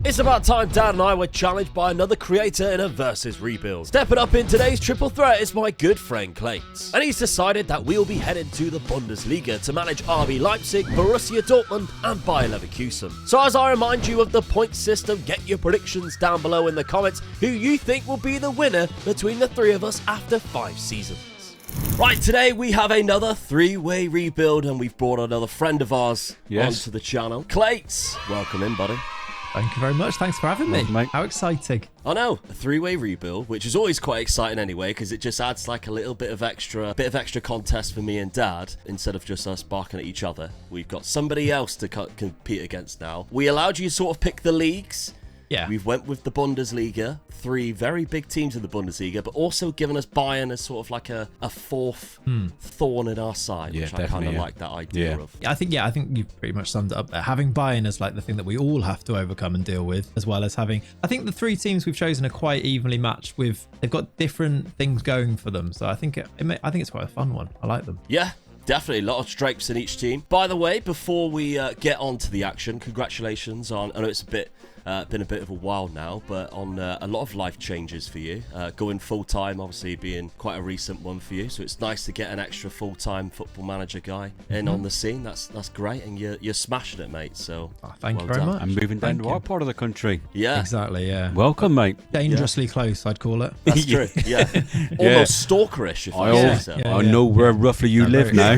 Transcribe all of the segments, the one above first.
It's about time Dad and I were challenged by another creator in a versus rebuild. Stepping up in today's triple threat is my good friend Clayts. And he's decided that we'll be headed to the Bundesliga to manage RB Leipzig, Borussia Dortmund and Bayer Leverkusen. So as I remind you of the point system, get your predictions down below in the comments who you think will be the winner between the three of us after 5 seasons. Right, today we have another three-way rebuild and we've brought another friend of ours onto the channel. Clayts, welcome in, buddy. Thank you very much. Thanks for having me. Mate. How exciting. I know, a three-way rebuild, which is always quite exciting anyway, because it just adds like a little bit of extra contest for me and Dad. Instead of just us barking at each other, we've got somebody else to compete against now. We allowed you to sort of pick the leagues. Yeah. We've went with the Bundesliga, 3 very big teams in the Bundesliga, but also given us Bayern as sort of like a fourth thorn in our side, which I kind of like that idea of. I think you've pretty much summed it up there. Having Bayern as like the thing that we all have to overcome and deal with, as well as having, I think the 3 teams we've chosen are quite evenly matched with, they've got different things going for them. So I think it's quite a fun one. I like them. Yeah. Definitely, a lot of strengths in each team. By the way, before we get on to the action, congratulations on, I know it's been a bit of a while now, but on a lot of life changes for you. Going full-time, obviously, being quite a recent one for you. So it's nice to get an extra full-time football manager guy in on the scene. That's great, and you're smashing it, mate. So thank you very much. I'm moving down to our part of the country. Yeah. Exactly, yeah. Welcome, mate. Dangerously close, I'd call it. That's true, yeah. Almost stalkerish, if I say so. I know where roughly you live now.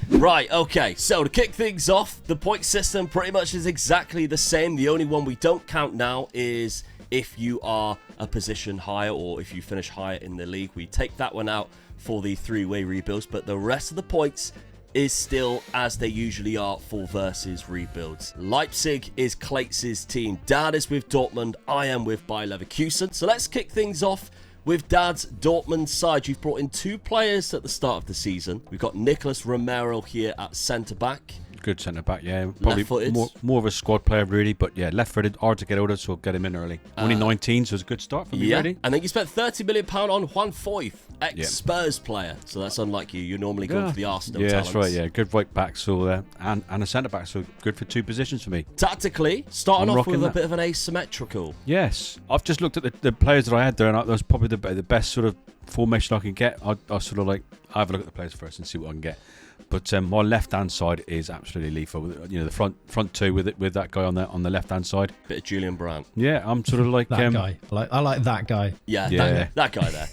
Right, okay, so to kick things off, the point system pretty much is exactly the same. The only one we don't count now is if you are a position higher or if you finish higher in the league. We take that one out for the 3-way rebuilds, but the rest of the points is still as they usually are for versus rebuilds. Leipzig is Clayts' team. Dad is with Dortmund. I am with Bayer Leverkusen. So let's kick things off with Dad's Dortmund side. You've brought in 2 players at the start of the season. We've got Nicolas Romero here at centre-back. Good centre-back, yeah. Probably Left-footed. more of a squad player, really. But yeah, left-footed, hard to get out of, so get him in early. Only 19, so it's a good start for me, really. And then you spent £30 million on Juan Foyth, ex-Spurs player. So that's unlike you. You're normally going for the Arsenal talents. That's right, yeah. Good right back, so and a centre-back, so good for 2 positions for me. Tactically, starting off with a bit of an asymmetrical. Yes. I've just looked at the players that I had there, and that was probably the best sort of formation I can get. I sort of like, I have a look at the players first and see what I can get. But my left-hand side is absolutely lethal. You know, the front 2 with that guy on the left-hand side. Bit of Julian Brandt. Yeah, I'm sort of like that guy. I like that guy. Yeah. That guy there.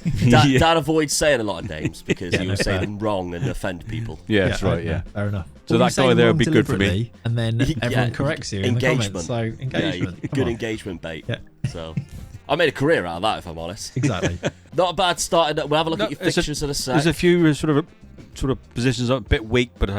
Dad avoids saying a lot of names because he will say them wrong and offend people. Yeah, that's right. Yeah, fair enough. So that guy there would be good for me. And then everyone corrects you in the comments. So engagement. Yeah, good engagement bait. Yeah. So I made a career out of that, if I'm honest. Exactly. Not a bad start. We'll have a look at your fixtures in a sec. There's a few sort of positions a bit weak, but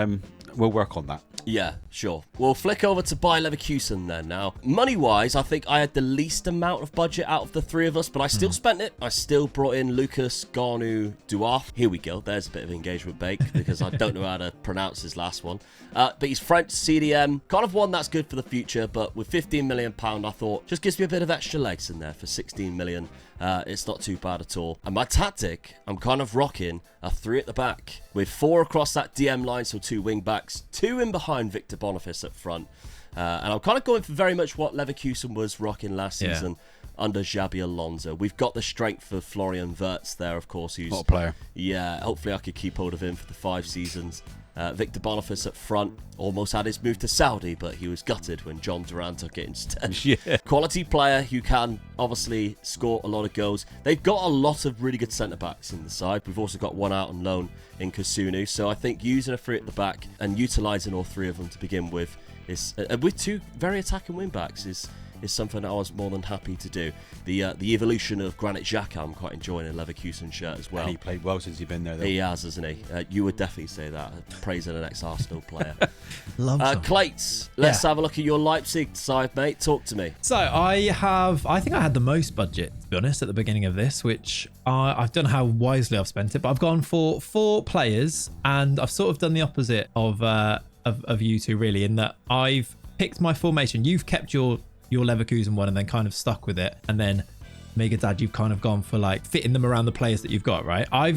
we'll work on that. Yeah, sure. We'll flick over to Bayer Leverkusen then now. Money-wise, I think I had the least amount of budget out of the 3 of us, but I still spent it. I still brought in Lucas Garnu Duarte. Here we go. There's a bit of engagement bait because I don't know how to pronounce his last one. But he's French CDM. Kind of one that's good for the future, but with £15 million, I thought just gives me a bit of extra legs in there for 16 million. It's not too bad at all. And my tactic, I'm kind of rocking a 3 at the back with 4 across that DM line, so 2 wing backs, 2 in behind Victor Boniface up front. And I'm kind of going for very much what Leverkusen was rocking last season under Xabi Alonso. We've got the strength of Florian Wirtz there, of course. Who's not a player. Yeah, hopefully I could keep hold of him for the 5 seasons. Victor Boniface up front almost had his move to Saudi, but he was gutted when John Duran took it instead. Yeah. Quality player who can obviously score a lot of goals. They've got a lot of really good centre-backs in the side. We've also got one out on loan in Kusunu. So I think using a 3 at the back and utilising all 3 of them to begin with is, with 2 very attacking wing-backs is something I was more than happy to do. The evolution of Granit Xhaka, I'm quite enjoying a Leverkusen shirt as well. And he played well since he's been there, though. He has, hasn't he? You would definitely say that, praising an ex-Arsenal player. Love Clayts, let's have a look at your Leipzig side, mate. Talk to me. So I think I had the most budget, to be honest, at the beginning of this, which I don't know how wisely I've spent it, but I've gone for 4 players, and I've sort of done the opposite of you two, really, in that I've picked my formation. You've kept your Leverkusen one and then kind of stuck with it, and then Mega Dad, you've kind of gone for like fitting them around the players that you've got, right? I've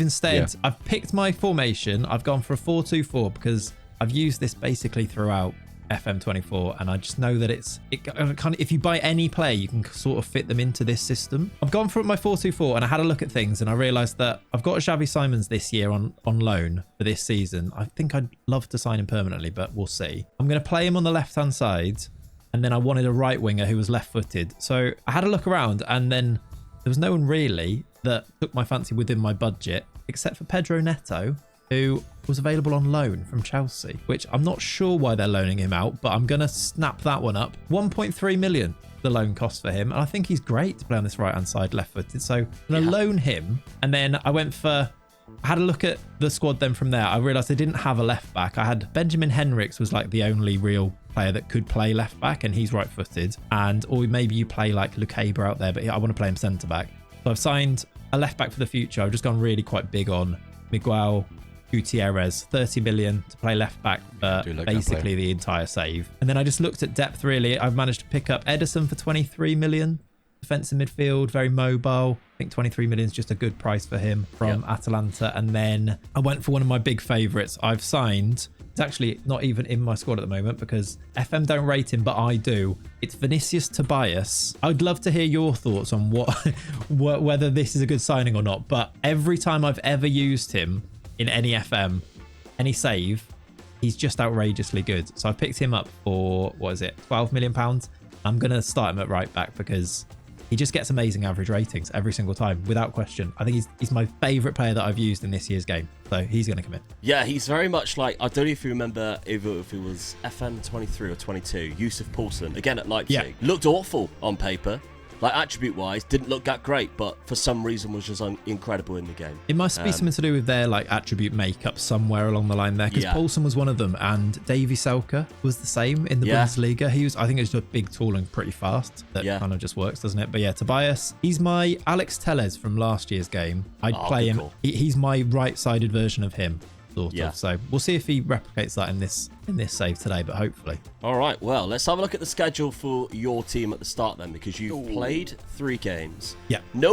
picked my formation. I've gone for a 4-2-4 because I've used this basically throughout FM24, and I just know that it kind of, if you buy any player, you can sort of fit them into this system. I've gone for my 4-2-4, and I had a look at things, and I realised that I've got Xavi Simons this year on loan for this season. I think I'd love to sign him permanently, but we'll see. I'm going to play him on the left-hand side, and then I wanted a right winger who was left-footed. So I had a look around, and then there was no one really that took my fancy within my budget, except for Pedro Neto, who was available on loan from Chelsea, which I'm not sure why they're loaning him out, but I'm going to snap that one up. 1.3 million the loan cost for him, and I think he's great to play on this right-hand side left-footed. So I'm going to loan him, and then I had a look at the squad then from there. I realised I didn't have a left-back. I had Benjamin Henriks was like the only real player that could play left-back, and he's right-footed. Or maybe you play like Lukeba out there, but I want to play him centre-back. So I've signed a left-back for the future. I've just gone really quite big on Miguel Gutierrez, 30 million to play left back for basically the entire save. And then I just looked at depth really. I've managed to pick up Edison for 23 million. Defensive midfield, very mobile. I think 23 million is just a good price for him from Atalanta. And then I went for one of my big favourites. I've signed, it's actually not even in my squad at the moment because FM don't rate him, but I do. It's Vinicius Tobias. I'd love to hear your thoughts on whether this is a good signing or not. But every time I've ever used him in any FM, any save, he's just outrageously good. So I picked him up for, £12 million. I'm going to start him at right back because he just gets amazing average ratings every single time, without question. I think he's my favourite player that I've used in this year's game. So he's going to come in. Yeah, he's very much like, I don't know if you remember if it was FM23 or 22, Yusuf Poulsen, again at Leipzig. Yeah. Looked awful on paper. Like, attribute-wise, didn't look that great, but for some reason was just incredible in the game. It must be something to do with their like attribute makeup somewhere along the line there, because Poulsen was one of them, and Davy Selke was the same in the Bundesliga. I think it's just big, tall, and pretty fast. That kind of just works, doesn't it? But yeah, Tobias, he's my Alex Telles from last year's game. I'd play him. Cool. He's my right-sided version of him. Sort of. So we'll see if he replicates that in this save today, but hopefully. All right, well, let's have a look at the schedule for your team at the start then, because you've played 3 games. Yeah. None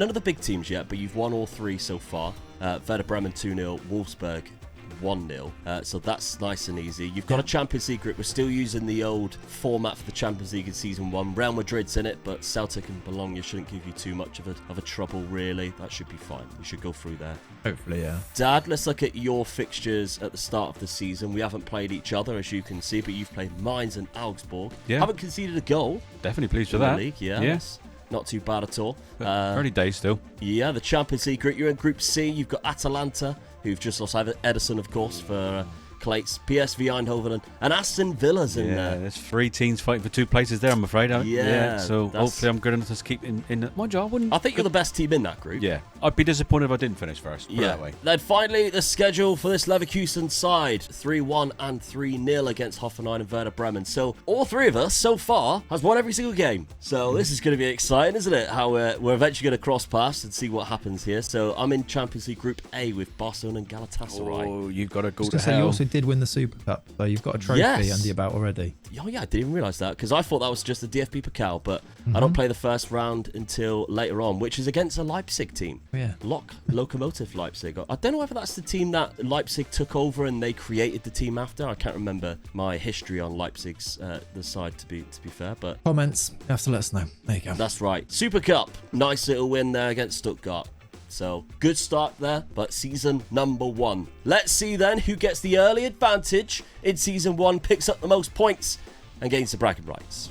of the big teams yet, but you've won all 3 so far. Werder Bremen 2-0, Wolfsburg 1-0. So that's nice and easy. You've got a Champions League group. We're still using the old format for the Champions League in Season 1. Real Madrid's in it, but Celtic and Bologna shouldn't give you too much of a trouble, really. That should be fine. We should go through there. Hopefully, yeah. Dad, let's look at your fixtures at the start of the season. We haven't played each other, as you can see, but you've played Mainz and Augsburg. Yeah. Haven't conceded a goal. Definitely pleased with that. League, yeah. Not too bad at all. Early days still. Yeah, the Champions League group. You're in Group C. You've got Atalanta, who've just lost Edison, of course, for Clayts, PSV Eindhoven, and Aston Villa's in there. There's 3 teams fighting for 2 places there, I'm afraid. So hopefully I'm good enough to keep in my job. I think you're the best team in that group. Yeah. I'd be disappointed if I didn't finish first. Put it that way. Then finally, the schedule for this Leverkusen side. 3-1 and 3-0 against Hoffenheim and Werder Bremen. So all 3 of us, so far, has won every single game. So this is going to be exciting, isn't it? How we're eventually going to cross paths and see what happens here. So I'm in Champions League Group A with Barcelona and Galatasaray. Oh, you've got to go to hell. You also did win the Super Cup, so you've got a trophy under your belt already. Oh yeah, I didn't even realise that, because I thought that was just the DFB Pokal, but I don't play the first round until later on, which is against a Leipzig team. Yeah. Lokomotiv Leipzig. I don't know whether that's the team that Leipzig took over and they created the team after. I can't remember my history on Leipzig's the side, to be fair, but comments, you have to let us know. There you go. That's right. Super Cup, nice little win there against Stuttgart. So, good start there, but season number 1. Let's see then who gets the early advantage in season 1, picks up the most points, and gains the bragging rights.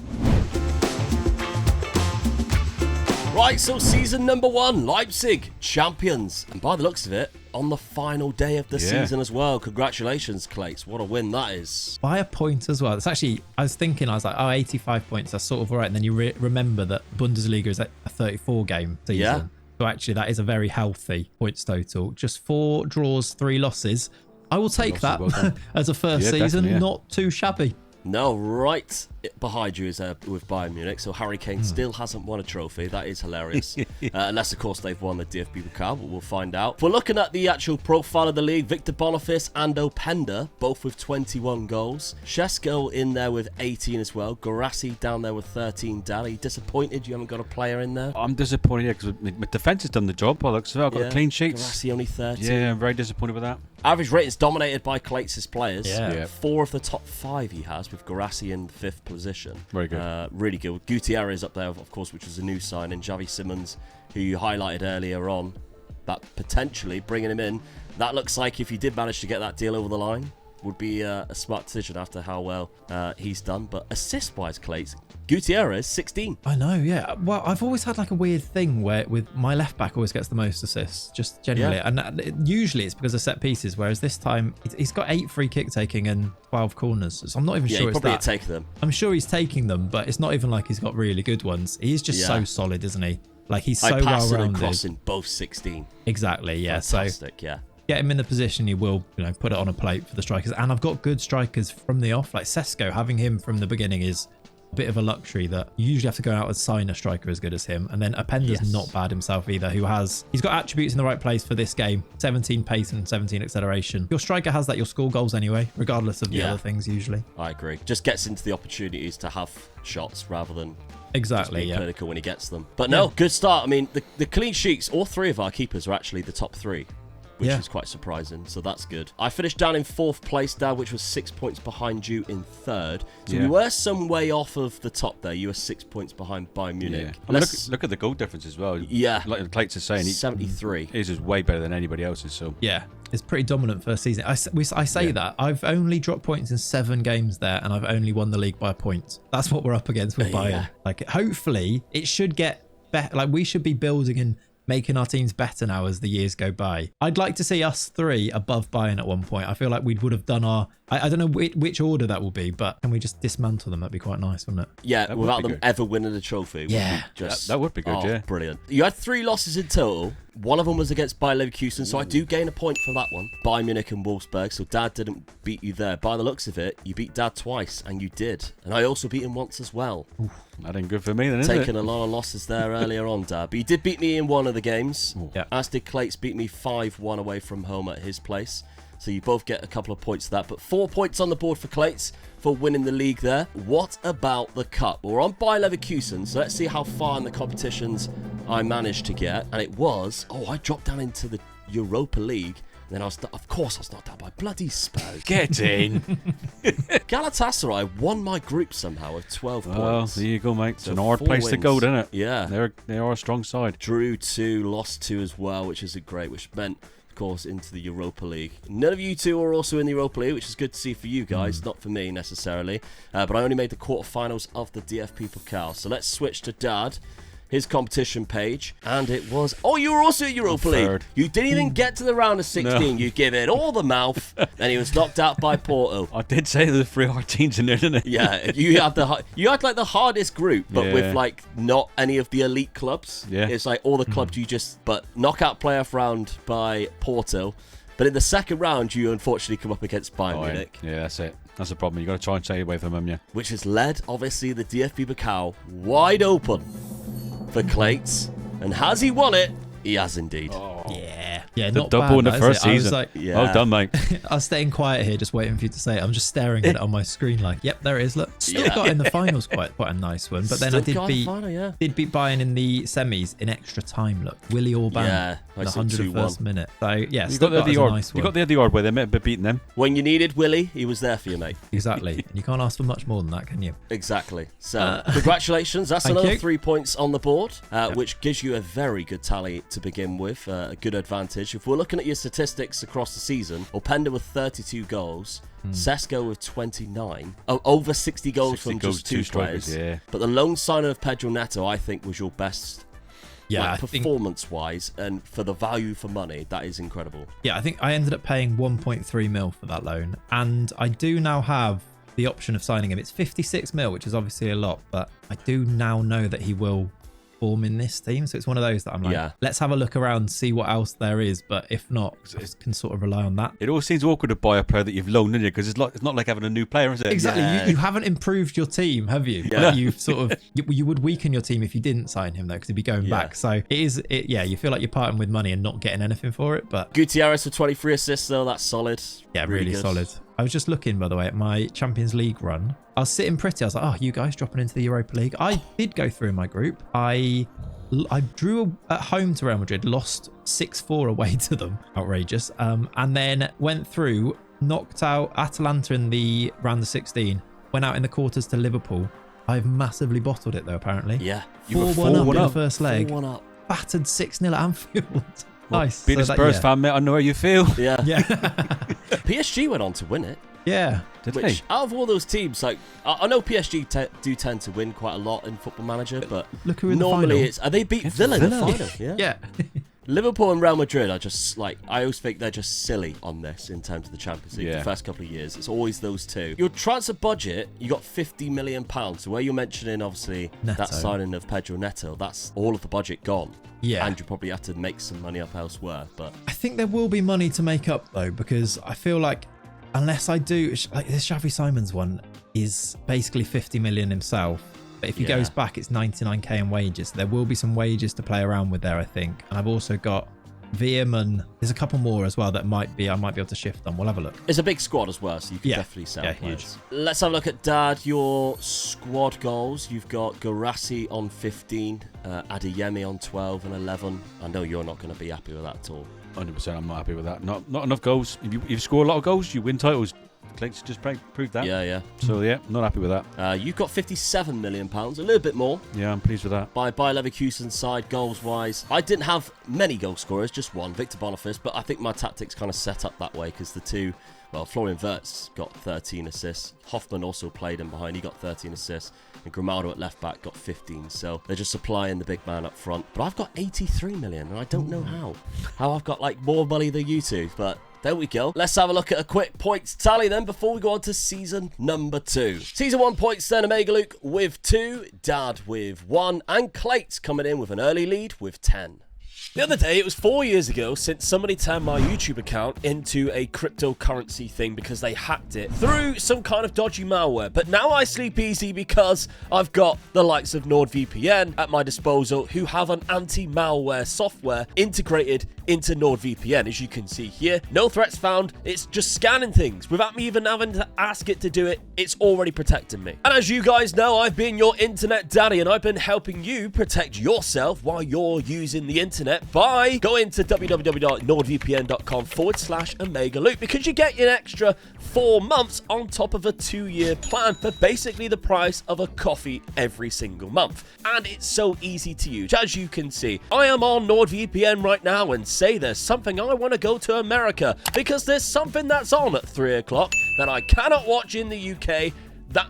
Right, so season number 1, Leipzig, champions. And by the looks of it, on the final day of the season as well. Congratulations, Clayts. What a win that is. By a point as well. It's actually, I was like, 85 points, that's sort of all right. And then you remember that Bundesliga is a 34-game season. Yeah. So actually, that is a very healthy points total. Just 4 draws, 3 losses. I will take that as a first season. Not too shabby. No, right behind you is with Bayern Munich. So Harry Kane still hasn't won a trophy. That is hilarious. Unless, of course, they've won the DFB Pokal, but we'll find out. If we're looking at the actual profile of the league, Victor Boniface and Openda, both with 21 goals. Shesko in there with 18 as well. Guirassy down there with 13. Dad, are you disappointed you haven't got a player in there? I'm disappointed, because my defence has done the job. By looks of it, I've got a clean sheet. Guirassy only 13. Yeah, I'm very disappointed with that. Average ratings dominated by Clayts' players. Yeah. 4 of the top 5 he has, with Guirassy in 5th position. Very good. Really good. Gutierrez up there, of course, which was a new sign, and Javi Simmons, who you highlighted earlier on, that potentially bringing him in. That looks like if you did manage to get that deal over the line, would be a smart decision after how well he's done. But assist-wise, Clayts, Gutierrez, 16. I know, yeah. Well, I've always had like a weird thing where with my left back always gets the most assists, just generally. Yeah. And usually it's because of set pieces, whereas this time he's got 8 free kick taking and 12 corners. So I'm not even sure it's probably that. take them. I'm sure he's taking them, but it's not even like he's got really good ones. He's just so solid, isn't he? Like he's so passing and well-rounded. crossing, both 16. Exactly, yeah. Fantastic, so yeah. get him in the position he will, put it on a plate for the strikers. And I've got good strikers from the off, like Sesko. Having him from the beginning is a bit of a luxury that you usually have to go out and sign a striker as good as him. And then Apenda's not bad himself either, he's got attributes in the right place for this game. 17 pace and 17 acceleration. Your striker has that, you'll score goals anyway, regardless of the other things usually. I agree. Just gets into the opportunities to have shots rather than exactly just being clinical when he gets them. But no, good start. I mean, the clean sheets, all 3 of our keepers are actually the top 3. Which is quite surprising, so that's good. I finished down in 4th place, Dad, which was 6 points behind you in 3rd. So we were some way off of the top there. You were 6 points behind Bayern Munich. I mean, look at the goal difference as well. Yeah. Like the Clayts is saying, 73. His is way better than anybody else's. So yeah, it's pretty dominant first season. I say that. I've only dropped points in 7 games there, and I've only won the league by a point. That's what we're up against with Bayern. Yeah. Like, hopefully, it should get better. Like, we should be building and making our teams better now as the years go by. I'd like to see us 3 above Bayern at one point. I feel like we would have done our... I don't know which order that will be, but can we just dismantle them? That'd be quite nice, wouldn't it? Yeah, without them ever winning the trophy. Yeah. That would be good, Brilliant. You had 3 losses in total. One of them was against Bayer Leverkusen, so I do gain a point for that one. Bayern Munich and Wolfsburg, so Dad didn't beat you there. By the looks of it, you beat Dad twice, and you did. And I also beat him once as well. Oof, that ain't good for me then, is it? Taking a lot of losses there earlier on, Dad. But you did beat me in one of the games. Yeah. As did Clayts, beat me 5-1 away from home at his place. So you both get a couple of points for that. But 4 points on the board for Clayts for winning the league there. What about the cup? Well, we're on Bayer Leverkusen, so let's see how far in the competitions I managed to get. And it was, I dropped down into the Europa League. And then I was knocked out by bloody Spurs. Get in. Galatasaray won my group somehow with 12 points. Oh, there you go, mate. It's So an hard 4 place to wins. go, isn't it? Yeah. They are a strong side. Drew 2, lost 2 as well, which isn't great, which meant, of course, into the Europa League. None of you 2 are also in the Europa League, which is good to see for you guys, not for me necessarily. But I only made the quarterfinals of the DFP Pokal. So let's switch to Dad. His competition page, and it was you were also in Europa League. Third. You didn't even get to the round of 16. No. You give it all the mouth, and he was knocked out by Porto. I did say there were 3 hard teams in there, didn't I? Yeah, you had like the hardest group, but with like not any of the elite clubs. Yeah. It's like all the clubs but knockout playoff round by Porto. But in the second round, you unfortunately come up against Bayern Munich. Yeah, that's it. That's the problem. You got to try and stay away from them, yeah. Which has led, obviously, the DFB Pokal wide open for Clayts. And has he won it? He has indeed. Yeah, The not double bad, in the that, first is it? I was season. like, Yeah. Well done, mate. I was staying quiet here, just waiting for you to say it. I'm just staring at it on my screen, like, yep, there it is. Look, still got in the finals, quite a nice one. But then Still I did got the beat final, did beat Bayern in the semis in extra time. Look, Willy Orban, Yeah, in I the said 101st 2-1. minute. So yeah, You still got got the a odd. nice You one. got the other odd where they might have beaten them. When you needed Willie, he was there for you, mate. Exactly. And you can't ask for much more than that, can you? Exactly. So, congratulations. That's thank another you. 3 points on the board, which gives you a very good tally to begin with, a good advantage. If we're looking at your statistics across the season, Openda with 32 goals, Sesko with 29, over 60 goals 60 from goals, just 2 strikers, players. yeah. But the lone signing of Pedro Neto, I think, was your best Yeah, I think performance-wise, and for the value for money, that is incredible. I think I ended up paying 1.3 mil for that loan, and I do now have the option of signing him. It's 56 mil, which is obviously a lot, but I do now know that he will form in this team. So it's one of those that I'm like, let's have a look around, see what else there is. But if not, I can sort of rely on that. It always seems awkward to buy a player that you've loaned, isn't it? Because it's not like having a new player, is it? Exactly. Yeah. You haven't improved your team, have you? Yeah. Like you've sort of you would weaken your team if you didn't sign him though, because he'd be going back. So you feel like you're parting with money and not getting anything for it. But Gutierrez for 23 assists, though. That's solid. yeah, really good. solid. I was just looking, by the way, at my Champions League run. I was sitting pretty. I was like, you guys dropping into the Europa League. I did go through in my group. I drew at home to Real Madrid, lost 6-4 away to them. Outrageous. And then went through, knocked out Atalanta in the round of 16, went out in the quarters to Liverpool. I've massively bottled it though, apparently. Yeah. 4-1 up in the first leg. 4-1 up. Battered 6-0 at Anfield. Well, Nice. Being a Spurs fan, mate, I know how you feel. Yeah. Yeah. PSG went on to win it. Yeah. Did Which, they? out of all those teams, like I know PSG do tend to win quite a lot in Football Manager, but Look who in normally the final. it's they beat Villa in the final. Yeah. Yeah. Liverpool and Real Madrid are just like, I always think they're just silly on this in terms of the Champions League. Yeah. The first couple of years, it's always those two. Your transfer budget, you got £50 million. So where you're mentioning obviously Neto. that signing of Pedro Neto, that's all of the budget gone. Yeah. And you probably have to make some money up elsewhere. But I think there will be money to make up though, because I feel like unless I do, like this Xavi Simons one is basically 50 million himself. But if he goes back, it's 99k in wages. There will be some wages to play around with there, I think. And I've also got VM and there's a couple more as well that I might be able to shift on. We'll have a look. it's a big squad as well, so you can definitely sell players. Huge. Let's have a look at Dad, your squad goals. You've got Garassi on 15, Adeyemi on 12 and 11. I know you're not going to be happy with that at all. 100%, I'm not happy with that. Not enough goals. If you score a lot of goals, you win titles. Clayts just proved that. Yeah. So, yeah, not happy with that. You've got £57 million, a little bit more. Yeah, I'm pleased with that. By Leverkusen's side, goals-wise. I didn't have many goal scorers, just one, Victor Boniface, but I think my tactics kind of set up that way because the two, well, Florian Wirtz got 13 assists. Hoffman also played in behind, he got 13 assists. And Grimaldo at left-back got 15, so they're just supplying the big man up front. But I've got 83 million, and I don't know how I've got, like, more money than you two, but... there we go. Let's have a look at a quick points tally then before we go on to season number 2. Season 1 points then, Omega Luke with 2, Dad with 1, and Clayts coming in with an early lead with 10. The other day, it was 4 years ago since somebody turned my YouTube account into a cryptocurrency thing because they hacked it through some kind of dodgy malware. But now I sleep easy because I've got the likes of NordVPN at my disposal who have an anti-malware software integrated into NordVPN. As you can see here, no threats found. It's just scanning things without me even having to ask it to do it. It's already protecting me. And as you guys know, I've been your internet daddy and I've been helping you protect yourself while you're using the internet by going to www.nordvpn.com/Omega Luke because you get an extra 4 months on top of a 2-year plan for basically the price of a coffee every single month. And it's so easy to use. As you can see, I am on NordVPN right now and say there's something I want to go to America because there's something that's on at 3 o'clock that I cannot watch in the UK.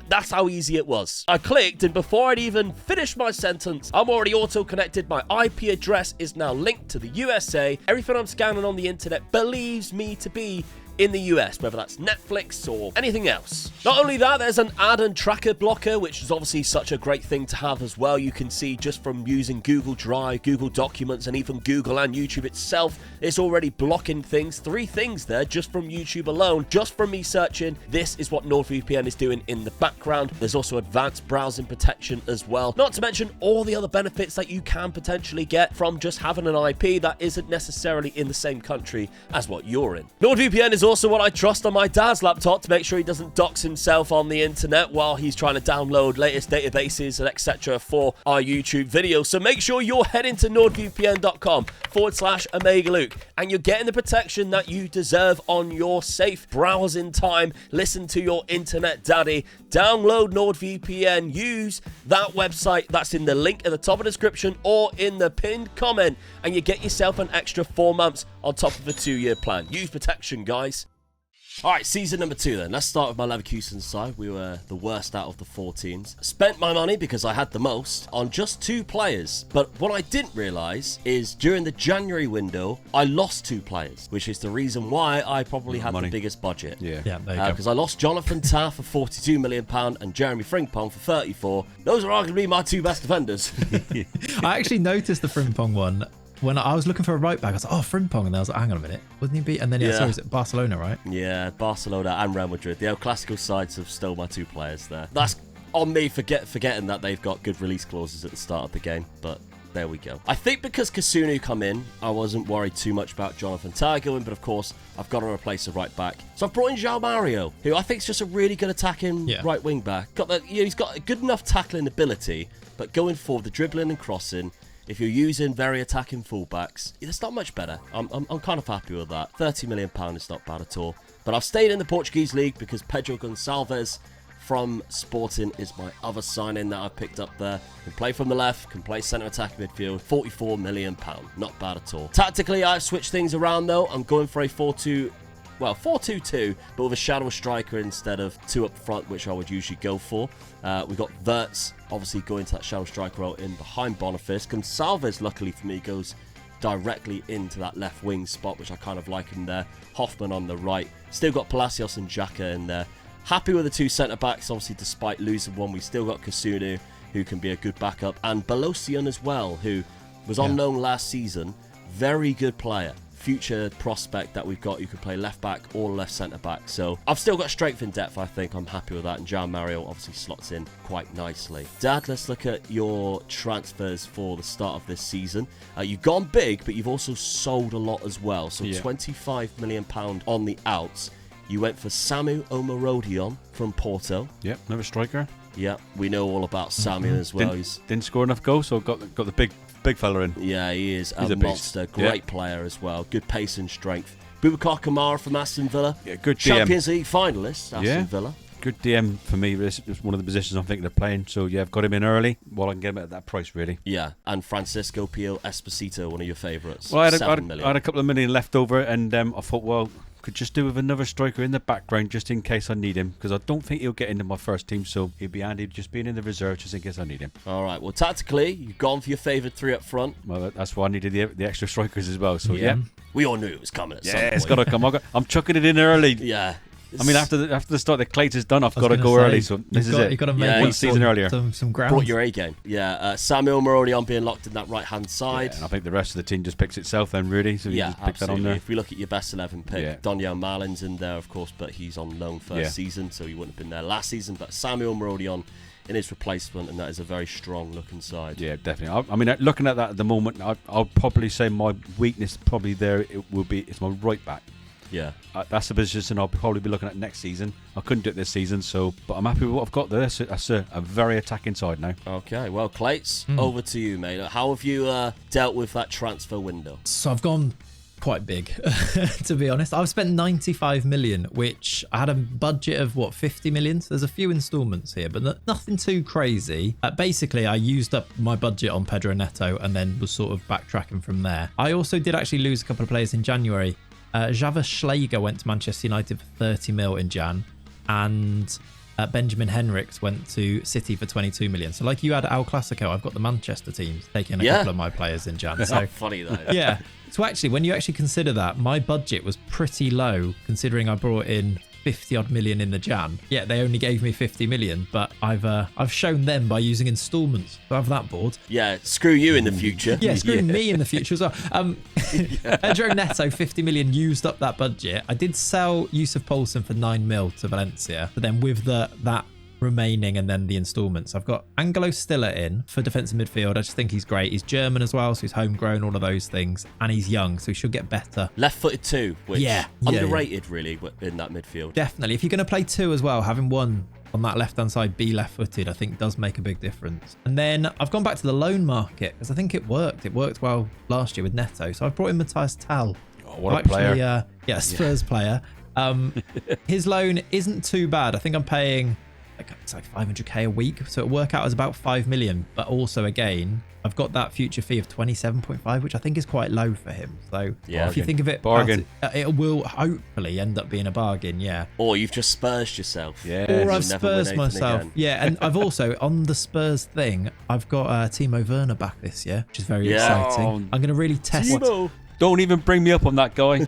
That's how easy it was. I clicked, and before I'd even finished my sentence, I'm already auto-connected. My IP address is now linked to the USA. Everything I'm scanning on the internet believes me to be in the US, whether that's Netflix or anything else. Not only that, there's an ad and tracker blocker, which is obviously such a great thing to have as well. You can see just from using Google Drive, Google Documents, and even Google and YouTube itself, it's already blocking things. 3 things there just from YouTube alone, just from me searching. This is what NordVPN is doing in the background. There's also advanced browsing protection as well. Not to mention all the other benefits that you can potentially get from just having an IP that isn't necessarily in the same country as what you're in. NordVPN is also what I trust on my dad's laptop to make sure he doesn't dox himself on the internet while he's trying to download latest databases and etc. for our YouTube videos. So make sure you're heading to nordvpn.com/Omega Luke and you're getting the protection that you deserve on your safe browsing time. Listen to your internet daddy. Download NordVPN. Use that website that's in the link at the top of the description or in the pinned comment and you get yourself an extra 4 months on top of a 2-year plan. Use protection, guys. All right, season number 2 then. Let's start with my Leverkusen side. We were the worst out of the 4 teams. Spent my money, because I had the most, on just 2 players. But what I didn't realise is during the January window, I lost 2 players, which is the reason why I probably had the biggest budget. Yeah, there you go. Because I lost Jonathan Tah for £42 million and Jeremy Frimpong for 34. Those are arguably my 2 best defenders. I actually noticed the Frimpong one. When I was looking for a right back, I was like, oh, Frimpong. And I was like, hang on a minute. Wasn't he beat? And then, sorry, was it Barcelona, right? Yeah, Barcelona and Real Madrid. The El Clasico sides have stole my 2 players there. That's on me forgetting that they've got good release clauses at the start of the game, but there we go. I think because Kasunu come in, I wasn't worried too much about Jonathan Tah going, but of course, I've got to replace a right back. So I've brought in João Mario, who I think is just a really good attacking right wing back. He's got a good enough tackling ability, but going forward, the dribbling and crossing, if you're using very attacking fullbacks, it's not much better. I'm kind of happy with that. £30 million is not bad at all. But I've stayed in the Portuguese league because Pedro Gonçalves from Sporting is my other signing that I picked up there. Can play from the left, can play centre attack midfield, £44 million. Not bad at all. Tactically, I've switched things around though. I'm going for a 4-2-2, but with a shadow striker instead of 2 up front, which I would usually go for. We've got Wirtz, obviously going to that shadow striker role in behind Boniface. Gonçalves, luckily for me, goes directly into that left wing spot, which I kind of like him there. Hoffman on the right. Still got Palacios and Xhaka in there. Happy with the 2 centre-backs, obviously, despite losing one. We still got Kasunu, who can be a good backup, and Belosian as well, who was on loan last season. Very good player. Future prospect that we've got. You could play left back or left centre back. So I've still got strength in depth. I think I'm happy with that. And João Mario obviously slots in quite nicely. Dad, let's look at your transfers for the start of this season. You've gone big, but you've also sold a lot as well. So £25 million on the outs. You went for Samu Omarodion from Porto. Yep, another striker. Yeah, we know all about Samu as well. Didn't score enough goals, so got the big fella in. Yeah, he is He's a monster. Great player as well. Good pace and strength. Boubacar Kamara from Aston Villa. Yeah, good DM. Champions League finalist, Aston Villa. Good DM for me. This is one of the positions I'm thinking of playing. So, yeah, I've got him in early while I can get him at that price, really. Yeah, and Francisco Pio Esposito, one of your favourites. Well, I had a couple of million left over, and I thought, well, could just do with another striker in the background just in case I need him, because I don't think he'll get into my first team, so he'd be handy just being in the reserve just in case I need him. All right, well, tactically, you've gone for your favourite 3 up front. Well, that's why I needed the extra strikers as well, so yeah. We all knew it was coming at some point. It's got to come. I'm chucking it in early. Yeah. I mean, after the start, the Clayts is done. I've got to go early, so this is it. You've got to make one season earlier. Some ground. Brought your A game. Yeah, Samuel Morodion being locked in that right-hand side. Yeah, and I think the rest of the team just picks itself then, really. So you just pick that on there. If we look at your best 11 pick, Donyell Malin's in there, of course, but he's on loan first season, so he wouldn't have been there last season. But Samuel Morodion in his replacement, and that is a very strong-looking side. Yeah, definitely. I mean, looking at that at the moment, I'll probably say my weakness probably there it's my right back. Yeah, that's the position I'll probably be looking at next season. I couldn't do it this season, but I'm happy with what I've got there. That's a very attacking side now. Okay, well, Clayts, over to you, mate. How have you dealt with that transfer window? So I've gone quite big, to be honest. I've spent 95 million, which I had a budget of 50 million. So there's a few installments here, but nothing too crazy. Basically, I used up my budget on Pedro Neto and then was sort of backtracking from there. I also did actually lose a couple of players in January. Java Schläger went to Manchester United for 30 mil in Jan, and Benjamin Henriks went to City for 22 million. So like you had El Clasico, I've got the Manchester teams taking a couple of my players in Jan. So funny though. Yeah. So actually, when you actually consider that, my budget was pretty low considering I brought in 50 odd million in the Jan. Yeah, they only gave me 50 million, but I've shown them by using installments. So I have that board. Yeah, screw you in the future. Yeah, screw me in the future as well. Pedro Neto, 50 million, used up that budget. I did sell Yusuf Poulsen for 9 mil to Valencia, but then with that remaining and then the installments, I've got Angelo Stiller in for defensive midfield. I just think he's great. He's German as well, so he's homegrown, all of those things, and he's young, so he should get better. Left-footed too, which underrated really in that midfield. Definitely. If you're going to play 2 as well, having one on that left-hand side be left-footed, I think does make a big difference. And then I've gone back to the loan market because I think it worked. It worked well last year with Neto, so I brought in Matthias Tal. Oh, what a player. Spurs player. His loan isn't too bad. I think I'm paying it's like 500k a week, so it'll work out as about 5 million. But also, again, I've got that future fee of 27.5, which I think is quite low for him. So if you think of it, bargain. It will hopefully end up being a bargain. Yeah. Or you've just Spursed yourself. Yeah. Or I've Spursed myself. Again. Yeah, and I've also on the Spurs thing, I've got Timo Werner back this year, which is very exciting. I'm going to really test. Don't even bring me up on that guy.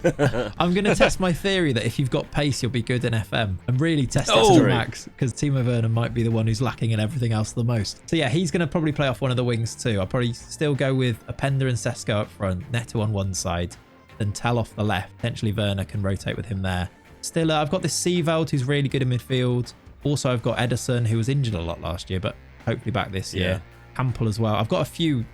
I'm going to test my theory that if you've got pace, you'll be good in FM. And really test it to the max, because Timo Werner might be the one who's lacking in everything else the most. So yeah, he's going to probably play off one of the wings too. I'll probably still go with Openda and Sesko up front, Neto on one side, then Tal off the left. Potentially Werner can rotate with him there. Still, I've got this Seeveld who's really good in midfield. Also, I've got Ederson, who was injured a lot last year, but hopefully back this year. Campbell as well. I've got a few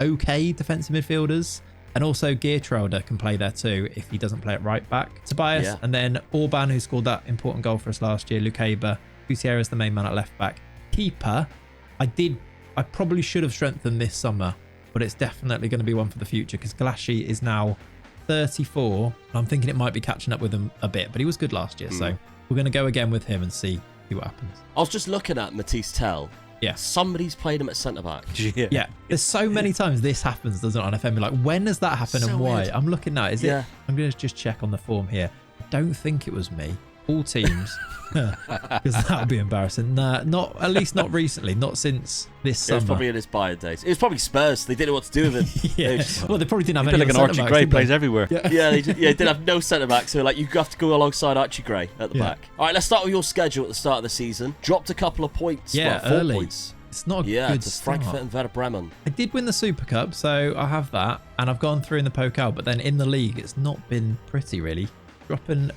okay defensive midfielders. And also Geertruida can play there too if he doesn't play at right back. Tobias, and then Orban, who scored that important goal for us last year. Lukeba, Gutierrez, the main man at left back. Keeper, I probably should have strengthened this summer, but it's definitely going to be one for the future because Glashi is now 34. I'm thinking it might be catching up with him a bit, but he was good last year, so we're going to go again with him and see See what happens. I was just looking at Matisse Tell. Yeah. Somebody's played him at centre-back. Yeah. There's so many times this happens, doesn't it, on FM? Like, when has that happened So and why? weird. I'm looking now. Is Yeah. it? I'm going to just check on the form here. I don't think it was me. All teams. Because that would be embarrassing. Nah, at least not recently. Not since this It summer. was probably in his Bayern days. It was probably Spurs. They didn't know what to do with him. Yeah. Well, they probably didn't have He's any like an Archie centre-backs, Gray, did they? plays everywhere. Yeah. They didn't have no centre-back, so like you have to go alongside Archie Gray at the Yeah. back. All right, let's start with your schedule at the start of the season. Dropped a couple of points. Yeah, well, 4 early. points. It's not a Yeah, good to start. Frankfurt and Werder Bremen. I did win the Super Cup, so I have that, and I've gone through in the Pokal, but then in the league, it's not been pretty, really.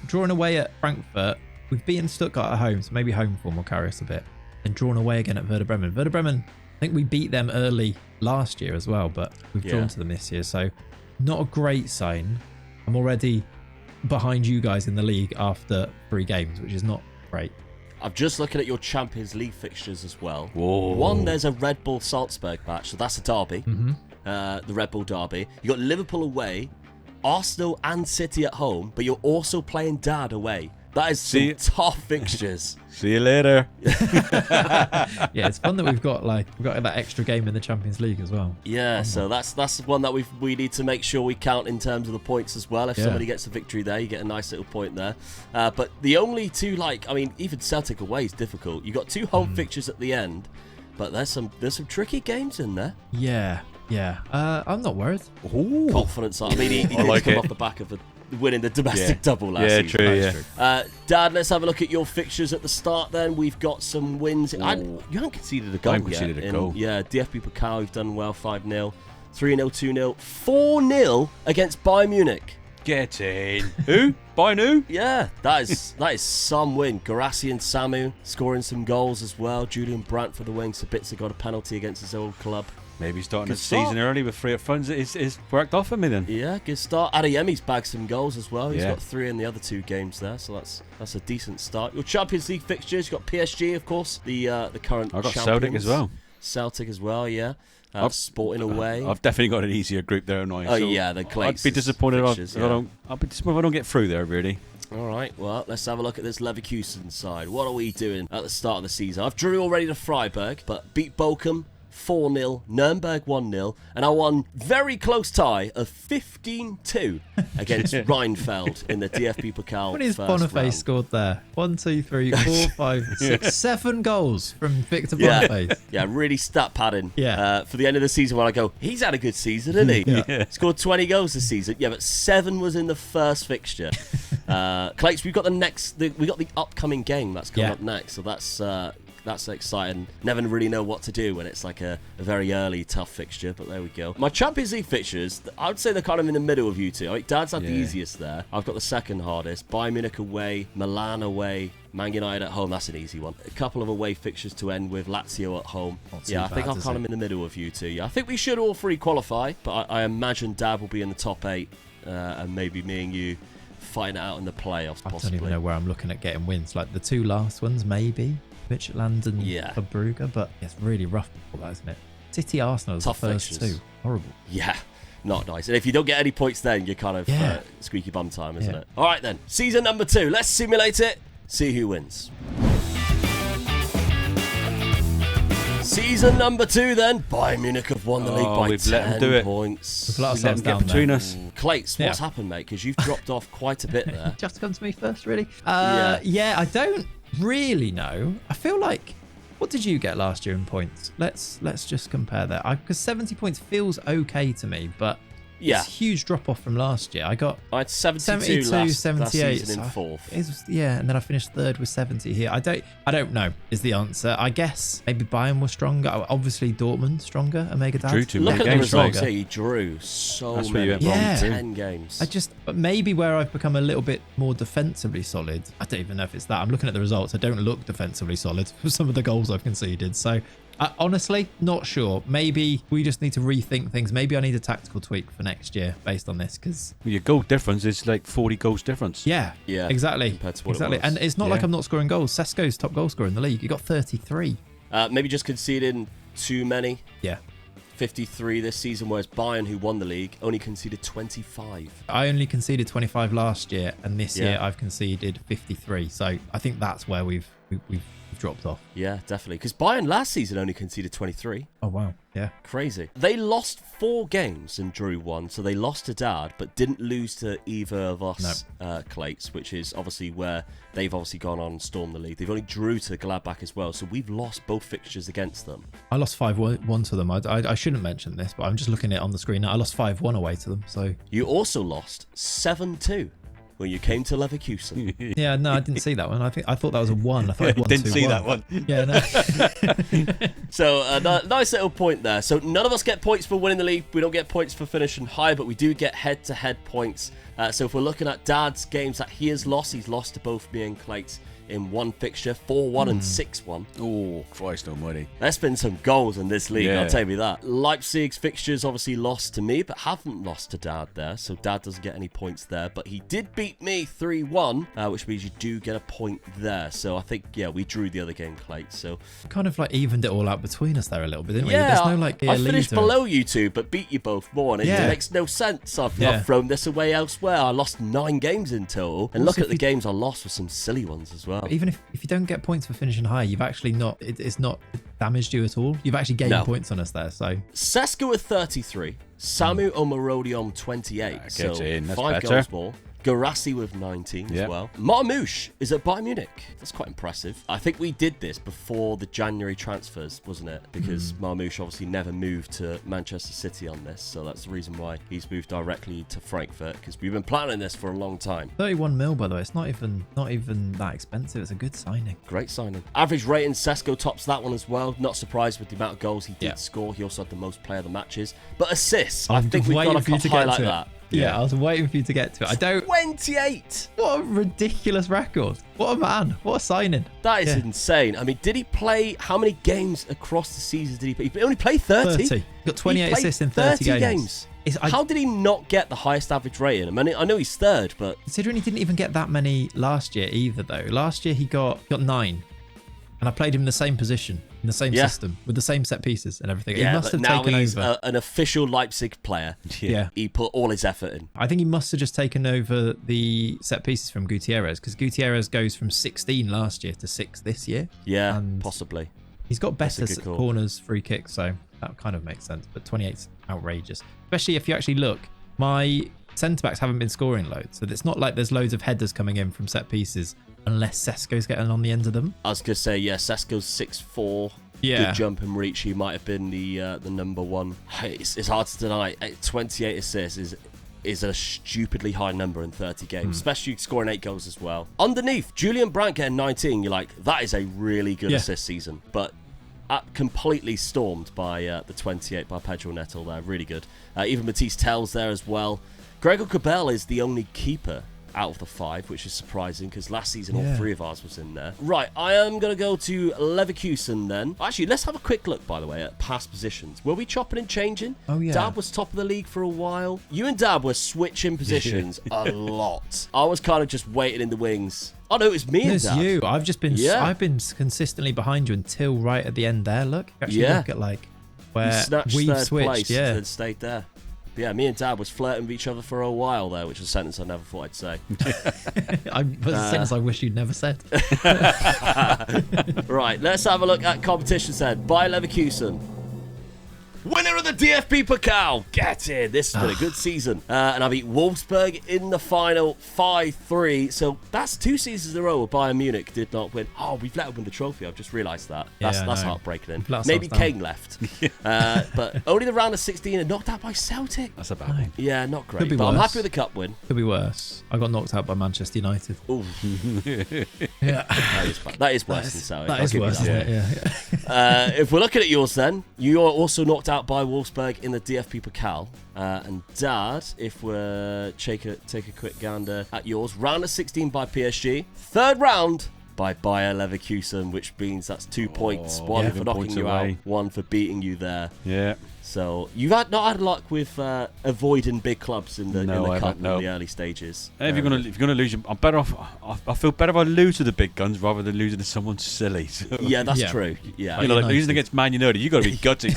Drawing away at Frankfurt, we've beaten Stuttgart at home, so maybe home form will carry us a bit. Then drawn away again at Werder Bremen. Werder Bremen, I think we beat them early last year as well, but we've drawn to them this year, so not a great sign. I'm already behind you guys in the league after 3 games, which is not great. I'm just looking at your Champions League fixtures as well. Whoa. One, there's a Red Bull Salzburg match, so that's a derby. The Red Bull derby. You got Liverpool away, Arsenal and City at home, but you're also playing Dad away. That is some tough fixtures. See you later. Yeah, it's fun that we've got that extra game in the Champions League as well. Yeah, so that's one that we need to make sure we count in terms of the points as well. If somebody gets a victory there, you get a nice little point there. But the only two, even Celtic away is difficult. You got 2 home fixtures at the end, but there's some tricky games in there. Yeah. I'm not worried. Confidence. I mean, he did like come it. off the back of winning the domestic double last season. True, yeah. Dad, let's have a look at your fixtures at the start then. We've got some wins. You haven't conceded a goal I haven't conceded a goal. Yeah, DFB Pokal, you've done well, 5-0, 3-0, 2-0, 4-0 against Bayern Munich. Get in. Who? Bayern who? Yeah, that is some win. Garassi and Samu scoring some goals as well. Julian Brandt for the wing. Sabitzer got a penalty against his old club. Maybe starting Good the season start. early with 3 up front is worked off for me then. Yeah, good start. Adeyemi's bagged some goals as well. He's Yeah. got 3 in the other 2 games there, so that's a decent start. Your Champions League fixtures, you've got PSG, of course, the current I've got champions. Celtic as well. Celtic as well, yeah. Sporting away. I've definitely got an easier group there, haven't I? Oh, yeah, the Clayts. I'd be disappointed fixtures, if I don't get through there, really. All right, well, let's have a look at this Leverkusen side. What are we doing at the start of the season? I've drew already to Freiburg, but beat Bochum 4-0, Nuremberg 1-0, and I won very close tie of 15-2 against Rheinfeld in the DFB Pokal. What is first Boniface round. scored there? 1, 2, 3, 4, 5, 6, 7 goals from Victor Boniface. Yeah, really stat padding. Yeah. For the end of the season when I go, he's had a good season, hasn't he? Yeah. Scored 20 goals this season. Yeah, but 7 was in the first fixture. Clayts, we got the upcoming game that's coming up next, so that's exciting. Never really know what to do when it's like a very early tough fixture, but there we go. My Champions League fixtures, I would say they're kind of in the middle of you two. I mean, Dad's had the easiest there. I've got the second hardest. Bayern Munich away, Milan away, Man United at home. That's an easy one. A couple of away fixtures to end with. Lazio at home. too I think bad, I'm is kind of in the middle of you two. Yeah, I think we should all 3 qualify, but I imagine Dad will be in the top 8, and maybe me and you fighting it out in the playoffs I possibly. don't even know where I'm looking at getting wins. Like the 2 last ones, maybe. Midtjylland and Club Brugge, but it's really rough before that, isn't it? City Arsenal is the Tough first fixtures. 2. Horrible. Yeah, not nice. And if you don't get any points then, you're kind of squeaky bum time, isn't it? All right then, season number 2. Let's simulate it, see who wins. Season number 2 then. Bayern Munich have won the league by we've let 'em 10 do it. points. We've let Let them ourselves get down between there. us. Clayts, what's Yeah. happened, mate? Because you've dropped off quite a bit there. Just come to me first, really? Yeah. Yeah, I don't really know. I feel like, what did you get last year in points? Let's just compare that. Because 70 points feels okay to me, but Yeah. it's a huge drop off from last year. I got I had 72, 72, last 78. season in so 4th. and then I finished 3rd with 70 here. I don't know is the answer. I guess maybe Bayern was stronger. Obviously Dortmund stronger. Omega Dad. Drew 2 Look many at the games results stronger. here. He drew so That's where many. you went wrong, Yeah. 10 games. But maybe where I've become a little bit more defensively solid. I don't even know if it's that. I'm looking at the results. I don't look defensively solid for some of the goals I've conceded. So honestly, not sure. Maybe we just need to rethink things. Maybe I need a tactical tweak for next year based on this because Your goal difference is like 40 goals difference. yeah, compared to what it exactly. was. And it's not like Yeah. I'm not scoring goals. Sesko's top goal scorer in the league. He got 33. Maybe just conceding too many. Yeah. 53 this season, whereas Bayern, who won the league, only conceded 25. I only conceded 25 last year, and this Yeah. year I've conceded 53. So I think that's where we've dropped off. Yeah, definitely. Because Bayern last season only conceded 23. Oh, wow. Yeah. Crazy. They lost 4 games and drew 1, so they lost to Dad, but didn't lose to either of us, Clayts, which is obviously where they've obviously gone on and stormed the league. They've only drew to Gladbach as well, so we've lost both fixtures against them. I lost 5-1 to them. I shouldn't mention this, but I'm just looking at it on the screen now. I lost 5-1 away to them, so... You also lost 7-2 when you came to Leverkusen. Yeah, no, I didn't see that one. I thought that was a 1. I thought it Didn't see that one. Yeah, no. So, nice little point there. So, none of us get points for winning the league. We don't get points for finishing high, but we do get head-to-head points. So, if we're looking at Dad's games that he has lost, he's lost to both me and Clayts in one fixture, 4-1 and 6-1. Oh, Christ almighty. There's been some goals in this league, Yeah. I'll tell you that. Leipzig's fixtures obviously lost to me, but haven't lost to Dad there, so Dad doesn't get any points there. But he did beat me 3-1, which means you do get a point there. So I think, yeah, we drew the other game, Clayt. So Kind of like evened it all out between us there a little bit, didn't we? yeah, There's no like I finished leader. below you two, but beat you both more, and it Yeah. makes no sense. I've Yeah. thrown this away elsewhere. I lost 9 games in total, and look Also, at the games I lost with some silly ones as well. Even if you don't get points for finishing high, you've actually not, it's not damaged you at all. You've actually gained No. points on us there, so... Seska with 33, Samu Omarodion 28, Gets so in, that's 5 better. goals more. Garassi with 19 Yeah. as well. Marmouche is at Bayern Munich. That's quite impressive. I think we did this before the January transfers, wasn't it? Because Marmouche obviously never moved to Manchester City on this, so that's the reason why he's moved directly to Frankfurt, because we've been planning this for a long time. 31 mil, by the way. It's not even that expensive. It's a good signing. Great signing. Average rating, Sesko tops that one as well. Not surprised with the amount of goals he did Yeah. score. He also had the most player of the matches. But assists, I I'm think we've waiting got for you to to get highlight to it. that. Yeah, I was waiting for you to get to it. I don't... 28! What a ridiculous record. What a man. What a signing. That is Yeah. insane. I mean, did he play, how many games across the season did he play? He only played 30. 30. Got 28 He played assists in 30 games. How did he not get the highest average rating? I mean, I know he's third, but Considering he didn't even get that many last year either, though. Last year he got 9. And I played him in the same position, in the same system, with the same set pieces and everything. yeah, he must but have now taken he's over. an official Leipzig player. Yeah. He put all his effort in. I think he must have just taken over the set pieces from Gutierrez, because Gutierrez goes from 16 last year to 6 this year. Yeah, And possibly. He's got better good call. corners, free kicks, so that kind of makes sense. But 28's outrageous. Especially if you actually look, my centre-backs haven't been scoring loads. So it's not like there's loads of headers coming in from set pieces unless Sesko's getting on the end of them. I was going to say, yeah, Sesko's 6'4". Yeah. Good jump and reach. He might have been the number one. It's hard to deny. 28 assists is a stupidly high number in 30 games, especially scoring 8 goals as well. Underneath, Julian Brandt getting 19, you're like, that is a really good assist season. But completely stormed by the 28 by Pedro Neto there. Really good. Even Matisse Tell's there as well. Gregor Kobel is the only keeper out of the 5, which is surprising because last season all 3 of ours was in there. Right, I am going to go to Leverkusen then. Actually, let's have a quick look, by the way, at past positions. Were we chopping and changing? Oh, yeah. Dab was top of the league for a while. You and Dab were switching positions a lot. I was kind of just waiting in the wings. Oh, no, it was me and There's Dab. you. I've just been I've been consistently behind you until right at the end there. Look. Actually look at like where We snatched we've third switched. place Yeah. and stayed there. But yeah, me and Dad was flirting with each other for a while there, which is a sentence I never thought I'd say. That's a sentence I wish you'd never said. Right, let's have a look at competitions then. Bayer Leverkusen. Winner of the DFB Pokal. Get in. This has been a good season. And I beat Wolfsburg in the final 5-3. So that's 2 seasons in a row where Bayern Munich did not win. Oh, we've let them win the trophy. I've just realised that. That's Yeah, I know. heartbreaking. We've let Maybe ourselves down. Kane left. But only the round of 16 and knocked out by Celtic. That's a bad one. Yeah, not great. Could be But I'm worse. happy with the cup win. Could be worse. I got knocked out by Manchester United. Ooh, Yeah. that is worse than Celtic. That I'll is give you worse, that. isn't it? Yeah. If we're looking at yours then, you are also knocked out by Wolfsburg in the DFB Pokal. And Dad, if we're take a quick gander at yours, round of 16 by PSG, 3rd round by Bayer Leverkusen, which means that's 2 points, one yeah, for good knocking points you away. out, one for beating you there. Yeah. So you've not had luck with avoiding big clubs in the cup in the early stages. If you're gonna lose, I'm better off. I feel better if I lose to the big guns rather than losing to someone silly. So. Yeah, that's true. Yeah, like losing against Man United, you got to be gutted.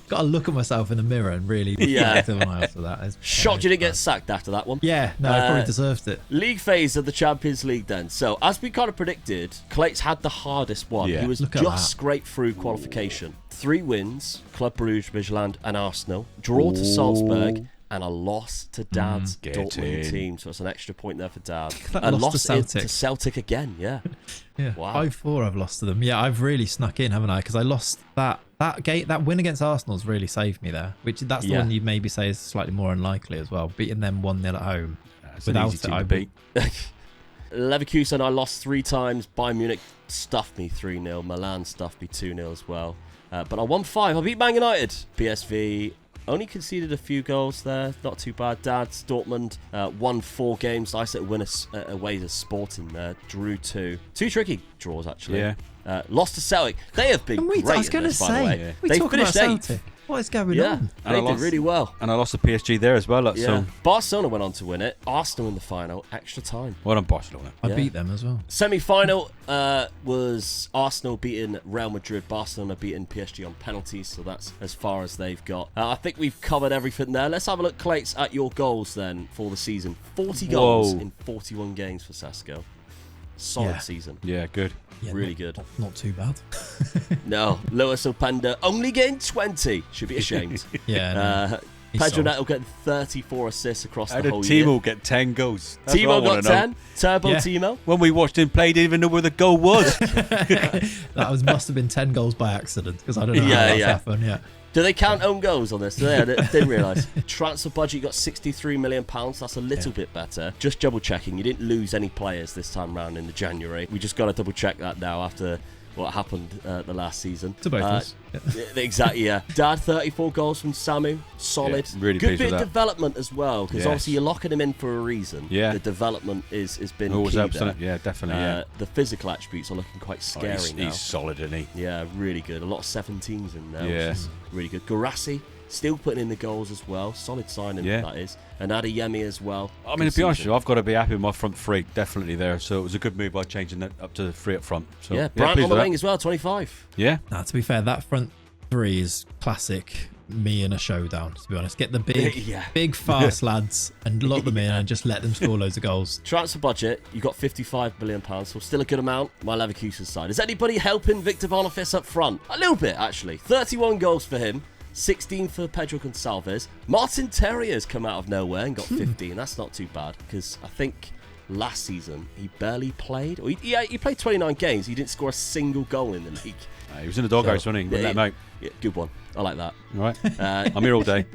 Got to look at myself in the mirror and really after that. Shocked you didn't get sacked after that one. Yeah, no, I probably deserved it. League phase of the Champions League then. So as we kind of predicted, Clayts had the hardest one. Yeah. He was just scraped through qualification. 3 wins, Club Brugge, Midtjylland and Arsenal. Draw to Salzburg and a loss to Dad's Dortmund team. So it's an extra point there for Dad. And lost to Celtic again, yeah. Yeah, wow. 5-4 I've lost to them. Yeah, I've really snuck in, haven't I? Because I lost that win against Arsenal's really saved me there. That's the one you'd maybe say is slightly more unlikely as well. Beating them 1-0 at home. Without it, I beat. Leverkusen, I lost 3 times. Bayern Munich stuffed me 3-0. Milan stuffed me 2-0 as well. But I won 5. I beat Man United. PSV only conceded a few goals there. Not too bad. Dad's Dortmund won 4 games. I said win away to Sporting there. Drew 2. 2 tricky draws, actually. Yeah. Lost to Celtic. They have been great. I was going to say, they finished 8th. What is going on? They did really well. And I lost to PSG there as well. So. Barcelona went on to win it. Arsenal in the final, extra time. Well done, Barcelona. I beat them as well. Semi-final was Arsenal beating Real Madrid. Barcelona beating PSG on penalties, so that's as far as they've got. I think we've covered everything there. Let's have a look, Clayts, at your goals then for the season. 40 goals in 41 games for Sasko. Solid season. Yeah, good. Yeah, really good. Not too bad. No, Lewis Openda only getting 20. Should be ashamed. Pedro Neto getting 34 assists across the whole year. Timo get 10 goals? Timo got 10. Turbo Timo. When we watched him play, he didn't even know where the goal was. Must have been 10 goals by accident because I don't know how that's happened. Yeah. Do they count own goals on this? I didn't realise. Transfer budget, you got £63 million. That's a little bit better. Just double checking. You didn't lose any players this time round in the January. We just got to double check that now after what happened the last season. To both of us. Exactly, yeah. Dad, 34 goals from Samu. Solid. Yeah, really good bit of development as well, because obviously you're locking him in for a reason. Yeah. The development has been always key helps, there. Yeah, definitely. The physical attributes are looking quite scary now. He's solid, isn't he? Yeah, really good. A lot of 17s in there, Yeah. which is really good. Garassi still putting in the goals as well. Solid signing, that is. And Adeyemi as well. I mean, to be honest with you, I've got to be happy with my front 3, definitely there. So it was a good move by changing that up to 3 up front. So, Brandt on the wing as well, 25. Yeah. Now, to be fair, that front 3 is classic me in a showdown, to be honest. Get the big fast lads and lock them in and just let them score loads of goals. Transfer budget, you got £55 million, so still a good amount. My Leverkusen side. Is anybody helping Victor Boniface up front? A little bit, actually. 31 goals for him. 16 for Pedro Gonçalves. Martin Terrier's come out of nowhere and got 15. That's not too bad, because I think last season he barely played. Or he played 29 games. He didn't score a single goal in the league. He was in the doghouse, wasn't he? Yeah, good one. I like that. All right. I'm here all day.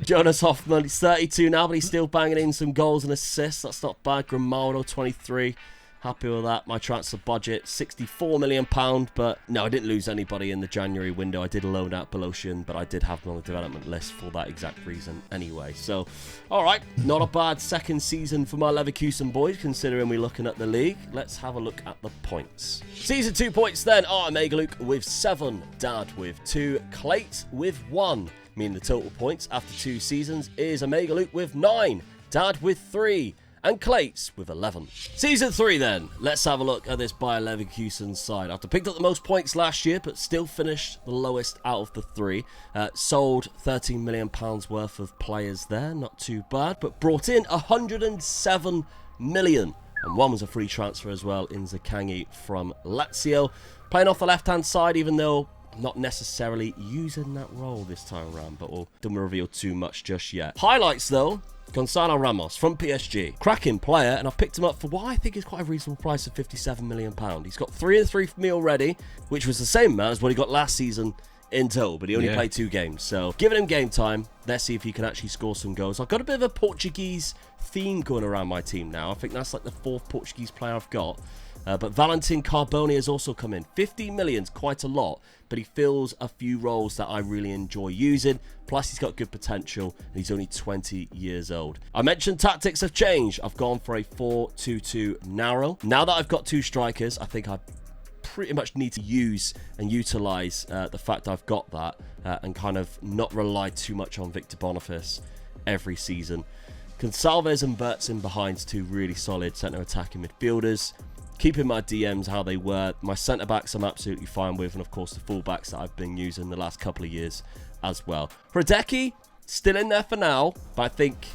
Jonas Hoffman, he's 32 now, but he's still banging in some goals and assists. That's not bad. Grimaldo, 23. Happy with that. My transfer budget, £64 million. But no, I didn't lose anybody in the January window. I did loan out Belosian, but I did have them on the development list for that exact reason anyway. So, all right, not a bad second season for my Leverkusen boys, considering we're looking at the league. Let's have a look at the points. Season 2 points then are Omega Luke with 7, Dad with 2, Clayts with 1. Meaning the total points after 2 seasons is Omega Luke with 9, Dad with 3, and Clayts with 11. Season 3 then. Let's have a look at this Bayer Leverkusen side. After picked up the most points last year, but still finished the lowest out of the 3. Sold £13 million worth of players there. Not too bad. But brought in £107 million. And one was a free transfer as well in Zakangi from Lazio. Playing off the left-hand side, even though not necessarily using that role this time around. But we'll don't reveal too much just yet. Highlights though. Gonzalo Ramos from PSG. Cracking player, and I've picked him up for what I think is quite a reasonable price of £57 million. He's got 3 and 3 for me already, which was the same amount as what he got last season in total, but he only played 2 games. So giving him game time, let's see if he can actually score some goals. I've got a bit of a Portuguese theme going around my team now. I think that's like the 4th Portuguese player I've got. But Valentin Carboni has also come in. 15 million's quite a lot, but he fills a few roles that I really enjoy using. Plus, he's got good potential, and he's only 20 years old. I mentioned tactics have changed. I've gone for a 4-2-2 narrow. Now that I've got 2 strikers, I think I pretty much need to use and utilize the fact I've got that and kind of not rely too much on Victor Boniface every season. Gonçalves and Wirtz in behind's two really solid centre attacking midfielders. Keeping my DMs how they were. My centre backs I'm absolutely fine with, and of course the full backs that I've been using the last couple of years as well. Hradecky still in there for now, but I think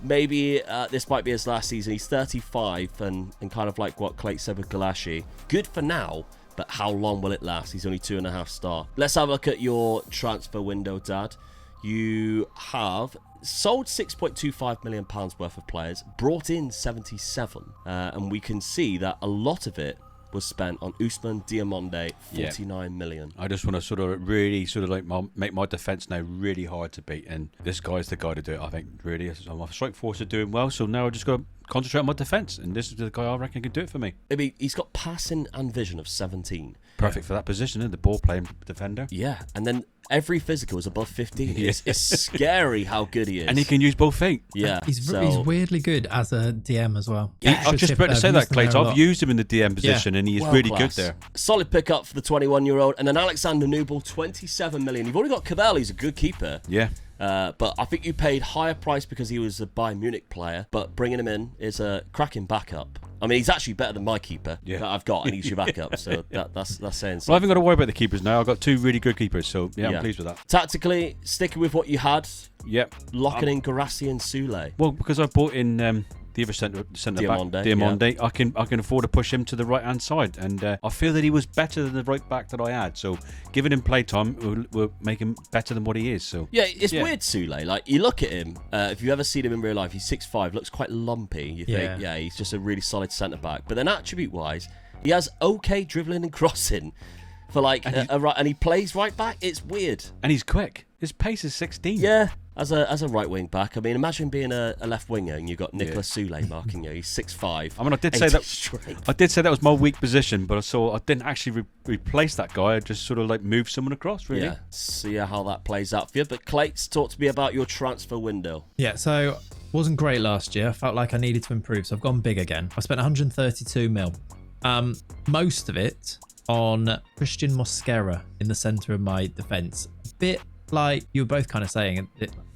maybe this might be his last season. He's 35 and kind of like what Clayts said with Galashi. Good for now, but how long will it last? He's only 2.5 star. Let's have a look at your transfer window, Dad. You have sold £6.25 million worth of players, brought in 77, and we can see that a lot of it was spent on Ousmane Diomande, 49 million. I just want to sort of really sort of like make my defence now really hard to beat, and this guy's the guy to do it. I think really, my strike force are doing well, so now I just got to concentrate on my defence, and this is the guy I reckon can do it for me. I mean, he's got passing and vision of 17. Perfect for that position, isn't it? The ball playing defender. Yeah, and then every physical is above 15. It's scary how good he is. And he can use both feet. Yeah. He's weirdly good as a DM as well. Yeah. I was just about to say that, Clayts. I've used him in the DM position, and he is really good there. Solid pickup for the 21-year-old. And then Alexander Nubel, 27 million. You've already got Cavell, he's a good keeper. Yeah. But I think you paid higher price because he was a Bayern Munich player, but bringing him in is a cracking backup. I mean, he's actually better than my keeper that I've got, and he's your backup, so that's saying something. Well, I haven't got to worry about the keepers now. I've got two really good keepers, so I'm pleased with that. Tactically, sticking with what you had, Yep. locking in Guirassy and Soulé. Well, because I bought in the other centre back, Diomande, I can afford to push him to the right hand side, and I feel that he was better than the right back that I had. So giving him playtime will make him better than what he is. So it's weird, Soulé. Like, you look at him, if you've ever seen him in real life, he's 6'5", looks quite lumpy. You think, he's just a really solid centre back. But then attribute wise, he has okay dribbling and crossing for like and he plays right back. It's weird, and he's quick. His pace is 16. Yeah. As a right wing back, I mean, imagine being a left winger and you've got Nicolas Soulé marking you. He's 6'5". I mean, I did say that was my weak position, but I didn't actually replace that guy. I just sort of like moved someone across, really. Yeah, see how that plays out for you. But Clayts, talk to me about your transfer window. Yeah, so wasn't great last year. I felt like I needed to improve, so I've gone big again. I spent 132 mil. Most of it on Christian Mosquera in the centre of my defence. A bit like you were both kind of saying,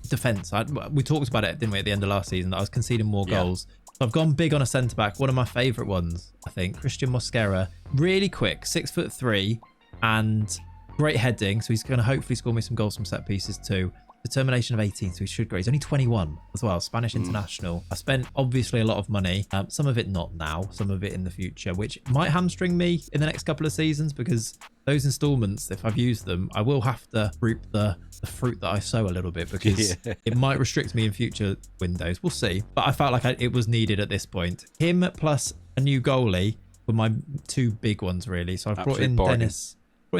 defence. We talked about it, didn't we, at the end of last season, that I was conceding more goals. So I've gone big on a centre-back. One of my favourite ones, I think, Christian Mosquera. Really quick, 6'3", and great heading. So he's going to hopefully score me some goals from set pieces too. Determination of 18, so he should grow. He's only 21 as well, Spanish international. I spent obviously a lot of money, some of it not now, some of it in the future, which might hamstring me in the next couple of seasons, because those installments, if I've used them, I will have to reap the fruit that I sow a little bit, because it might restrict me in future windows. We'll see. But I felt like it was needed at this point. Him plus a new goalie were my two big ones, really. So I've brought in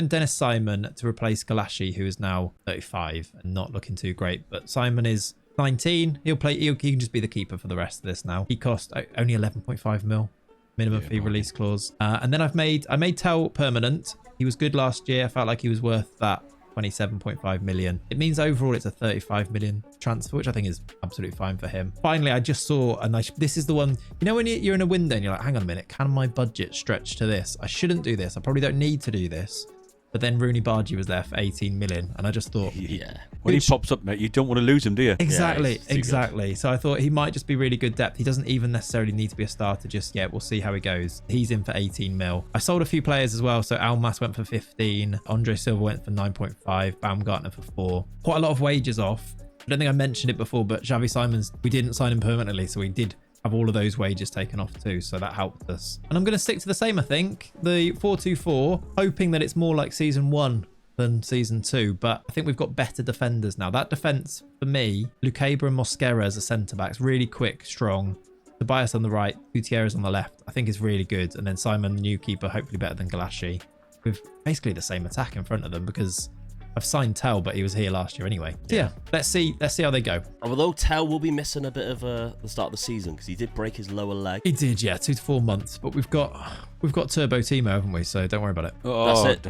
Dennis Simon to replace Galashi, who is now 35 and not looking too great. But Simon is 19. He can just be the keeper for the rest of this now. He cost only 11.5 mil minimum fee release clause. And then I made Tell permanent. He was good last year. I felt like he was worth that 27.5 million. It means overall it's a 35 million transfer, which I think is absolutely fine for him. Finally, I just saw a nice, this is the one, you know, when you're in a window and you're like, hang on a minute, can my budget stretch to this? I shouldn't do this. I probably don't need to do this. But then Rooney Bargy was there for 18 million. And I just thought... When he pops up, mate, you don't want to lose him, do you? Exactly. So I thought he might just be really good depth. He doesn't even necessarily need to be a starter just yet. We'll see how he goes. He's in for 18 mil. I sold a few players as well. So Almas went for 15. Andre Silva went for 9.5. Baumgartner for 4. Quite a lot of wages off. I don't think I mentioned it before, but Xavi Simons, we didn't sign him permanently. So we did have all of those wages taken off too, so that helped us. And I'm going to stick to the same, I think, the 4-2-4, hoping that it's more like season 1 than season 2, but I think we've got better defenders now. That defence for me, Lucaba and Mosquera as a centre-backs, really quick, strong. Tobias on the right, Gutierrez on the left, I think is really good. And then Simon, new keeper, hopefully better than Galashi, with basically the same attack in front of them, because I've signed Tell, but he was here last year anyway. So yeah, let's see how they go. Although Tell will be missing a bit of the start of the season because he did break his lower leg. He did, yeah, 2 to 4 months. But we've got Turbo Timo, haven't we? So don't worry about it. That's it.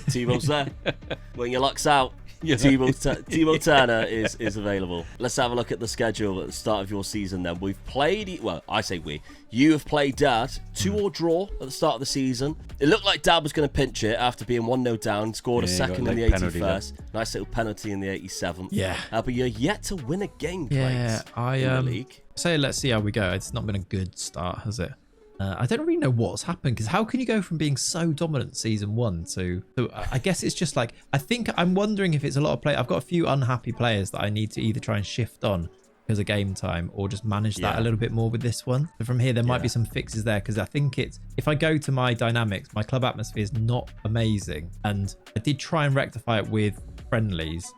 Timo's there. When your luck's out. Timo Turner is available. Let's have a look at the schedule at the start of your season then. We've played, well, I say we. You have played Dad, 2-2 draw at the start of the season. It looked like Dad was going to pinch it after being 1-0 down, scored a second in the 81st. Nice little penalty in the 87th. Yeah. But you're yet to win a game, Yeah, Clayts, in the league. So let's see how we go. It's not been a good start, has it? I don't really know what's happened, because how can you go from being so dominant season 1 to I guess it's just like, I'm wondering if it's a lot of play. I've got a few unhappy players that I need to either try and shift on because of game time, or just manage that a little bit more with this one. So from here, there might be some fixes there, because I think if I go to my dynamics, my club atmosphere is not amazing, and I did try and rectify it with friendlies.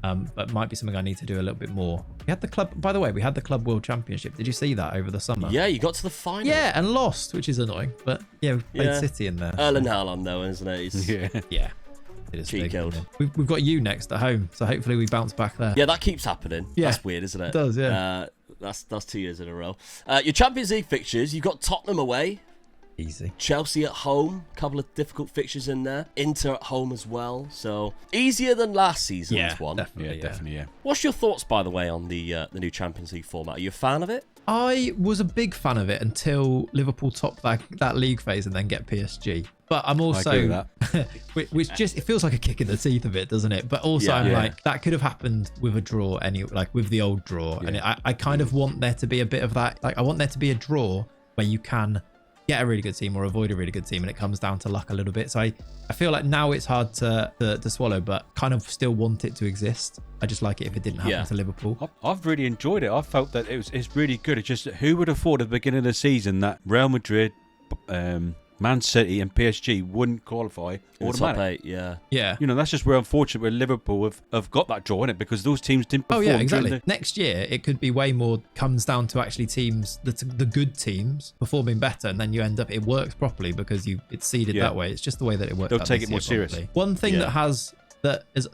But might be something I need to do a little bit more. We had the club, by the way, we had the Club World Championship. Did you see that over the summer? Yeah, you got to the final. Yeah, and lost, which is annoying. But yeah, we played City in there. Erling Haaland, though, isn't it? Yeah. It is Cheat big, killed. isn't it? We've got you next at home, so hopefully we bounce back there. Yeah, that keeps happening. Yeah. That's weird, isn't it? It does, yeah. That's 2 years in a row. Your Champions League fixtures, you've got Tottenham away. Easy. Chelsea at home, a couple of difficult fixtures in there. Inter at home as well, so easier than last season's one. Definitely, yeah. What's your thoughts, by the way, on the new Champions League format? Are you a fan of it? I was a big fan of it until Liverpool topped that league phase and then get PSG. But I'm also, I agree with that. which just, it feels like a kick in the teeth a bit, doesn't it? But also I'm like, that could have happened with a draw, like with the old draw. And I kind of want there to be a bit of that. Like, I want there to be a draw where you can get a really good team or avoid a really good team, and it comes down to luck a little bit. So I feel like now it's hard to swallow, but kind of still want it to exist. I just like it if it didn't happen to Liverpool. I've really enjoyed it. I felt that it's really good. It's just, who would have thought at the beginning of the season that Real Madrid, Man City and PSG wouldn't qualify automatically? Yeah. You know, that's just where unfortunate where Liverpool have got that draw in it, because those teams didn't perform. Oh yeah, exactly. Next year it could be way more comes down to actually teams, the good teams performing better, and then you end up, it works properly because it's seeded that way. It's just the way that it works. They'll take it more seriously. One thing that has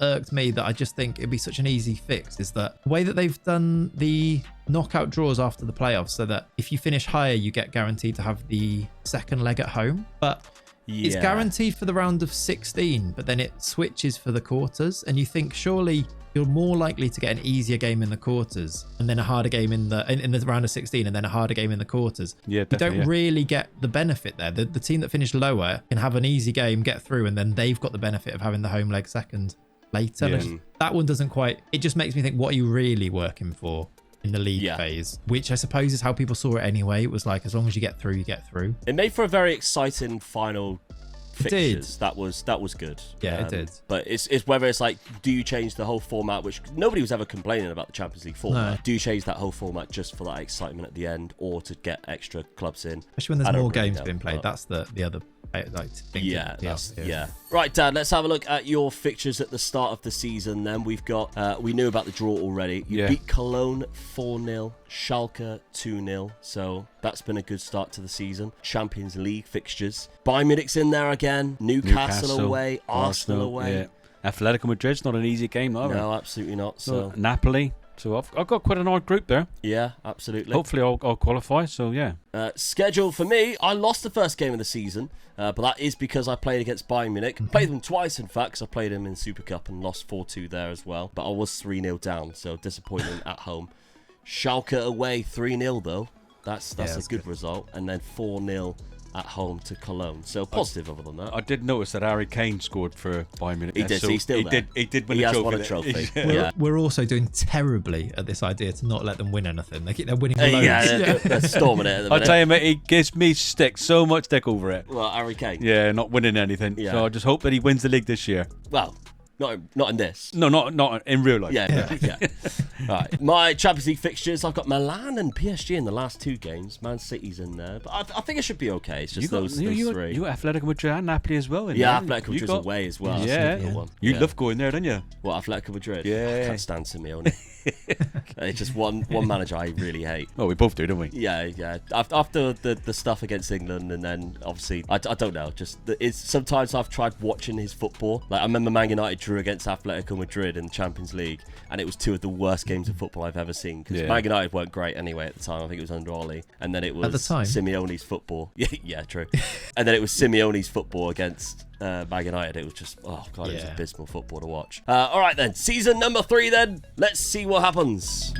irked me, that I just think it'd be such an easy fix, is that the way that they've done the knockout draws after the playoffs, so that if you finish higher, you get guaranteed to have the second leg at home. But it's guaranteed for the round of 16, but then it switches for the quarters. And you think, surely you're more likely to get an easier game in the quarters and then a harder game in the round of 16 and then a harder game in the quarters. Yeah, you don't really get the benefit there. The team that finished lower can have an easy game, get through, and then they've got the benefit of having the home leg second later. Yeah. That one doesn't quite, it just makes me think, what are you really working for in the league phase? Which I suppose is how people saw it anyway. It was like, as long as you get through, you get through. It made for a very exciting final fixtures. That was good. Yeah, it did. But it's whether it's like, do you change the whole format, which nobody was ever complaining about the Champions League format. No. Do you change that whole format just for that excitement at the end, or to get extra clubs in? Especially when there's more games being played. That's the other thing. Right, Dad, let's have a look at your fixtures at the start of the season then. We've got we knew about the draw already. You beat Cologne 4-0, Schalke 2-0, so that's been a good start to the season. Champions League fixtures, Bayern Munich's in there again, Newcastle away, Arsenal away. Atletico Madrid's not an easy game either. No, absolutely not. So Napoli. So I've got quite an odd group there. Yeah, absolutely. Hopefully I'll qualify, so yeah. Schedule for me, I lost the first game of the season, but that is because I played against Bayern Munich. Played them twice, in fact, because I played them in Super Cup and lost 4-2 there as well. But I was 3-0 down, so disappointing at home. Schalke away 3-0 though. That's a good result. And then 4-0 at home to Cologne. So positive other than that. I did notice that Harry Kane scored for Bayern Munich. He did, so he's still there. He did win a trophy. He has won a trophy. We're also doing terribly at this idea to not let them win anything. They're winning loads. They're storming it at the minute. I tell you, mate, he gives me so much stick over it. Well, Harry Kane. Yeah, not winning anything. Yeah. So I just hope that he wins the league this year. Well, not in this. No, not in real life. Yeah. Right. My Champions League fixtures, I've got Milan and PSG in the last two games. Man City's in there. But I think it should be okay. It's just those three. You got Atletico Madrid and Napoli as well. Atletico Madrid's away as well. Yeah. You love going there, don't you? What, Atletico Madrid? Yeah. I can't stand Simeone. It's just one manager I really hate. Well, we both do, don't we? Yeah. After the stuff against England, and then obviously I don't know. Just it's sometimes I've tried watching his football. Like I remember Man United drew against Atletico Madrid in the Champions League, and it was two of the worst games of football I've ever seen. Because Man United weren't great anyway at the time. I think it was under Oli, and then it was At the time? Simeone's football. Yeah, true. And then it was Simeone's football against Man United. It was just, oh god, it was abysmal football to watch. All right then, season number 3 then. Let's see what happens.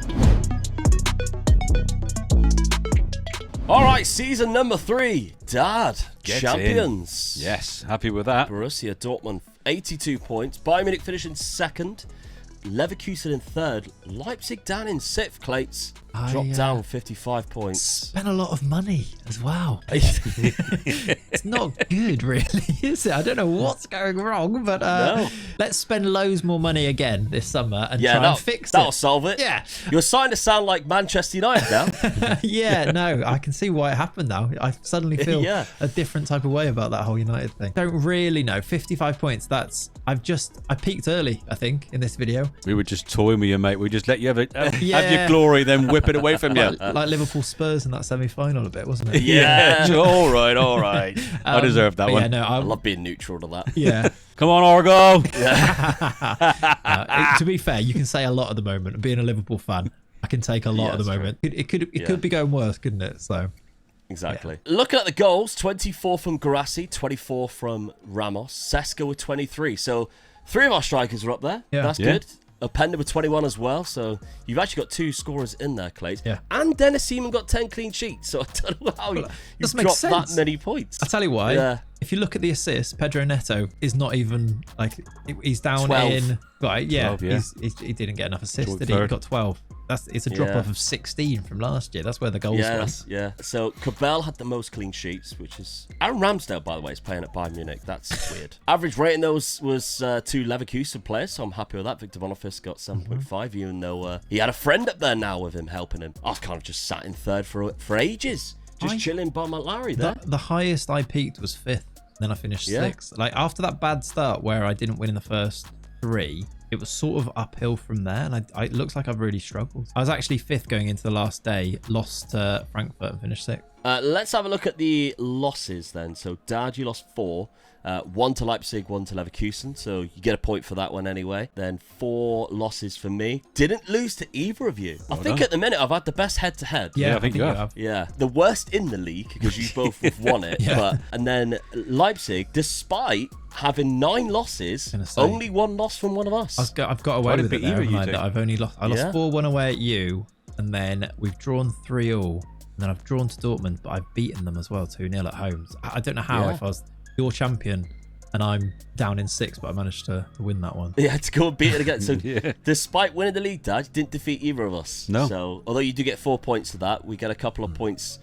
All right, season number 3. Dad, Get champions. in. Yes, happy with that. Borussia Dortmund, 82 points. Bayern Munich finishing 2nd. Leverkusen in 3rd. Leipzig down in 6th, Clayts. Dropped down 55 points. Spent a lot of money as well. It's not good, really, is it? I don't know what's going wrong, but let's spend loads more money again this summer and try and fix that'll it. solve it. Yeah. You're starting to sound like Manchester United now. Yeah, no, I can see why it happened now. I suddenly feel a different type of way about that whole United thing. Don't really know. 55 points, I peaked early, I think, in this video. We were just toying with you, mate. We just let you have your glory, then whip it away from you. Like Liverpool Spurs in that semi-final a bit, wasn't it? Yeah. all right. I deserve that one. Yeah, no, I love being neutral to that. Yeah. Come on, Orgo. To be fair, you can say a lot at the moment. Being a Liverpool fan, I can take a lot at the moment. It could be going worse, couldn't it? So. Exactly. Looking at the goals, 24 from Guirassy, 24 from Ramos, Seska with 23. So 3 of our strikers are up there. Yeah. That's good. Openda with 21 as well. So you've actually got 2 scorers in there, Clayts. Yeah. And Dennis Seaman got 10 clean sheets. So I don't know how you've dropped that many points. I'll tell you why. Yeah. If you look at the assists, Pedro Neto is not even he's down 12. in right. Yeah, 12, he didn't get enough assists. Did he? Third. He got 12. It's a drop off of 16 from last year. That's where the goals went. Yeah. So Cabell had the most clean sheets, which is Aaron Ramsdale, by the way, is playing at Bayern Munich. That's weird. Average rating those was 2 Leverkusen players, so I'm happy with that. Victor Boniface got 7.5, even though he had a friend up there now with him helping him. I was kind of just sat in 3rd for ages, just chilling by my Larry there. The highest I peaked was 5th. Then I finished 6th. Like after that bad start where I didn't win in the first 3. It was sort of uphill from there, and it looks like I've really struggled. I was actually 5th going into the last day, lost to Frankfurt and finished 6th. Let's have a look at the losses then. So, Dad, you lost 4. 1 to Leipzig, 1 to Leverkusen. So, you get a point for that one anyway. Then 4 losses for me. Didn't lose to either of you. I think at the minute I've had the best head-to-head. Yeah, I think you have. Yeah. The worst in the league, because you both have won it. And then Leipzig, despite having 9 losses, only 1 loss from one of us. I've got away with it there, haven't I? That I've only lost. I lost 4-1 away at you, and then we've drawn 3-all. And then I've drawn to Dortmund, but I've beaten them as well 2-0 at home. So I don't know how if I was your champion and I'm down in 6th, but I managed to win that one. Yeah, to go and beat it again. So despite winning the league, Dad, you didn't defeat either of us. No. So although you do get 4 points to that, we get a couple of points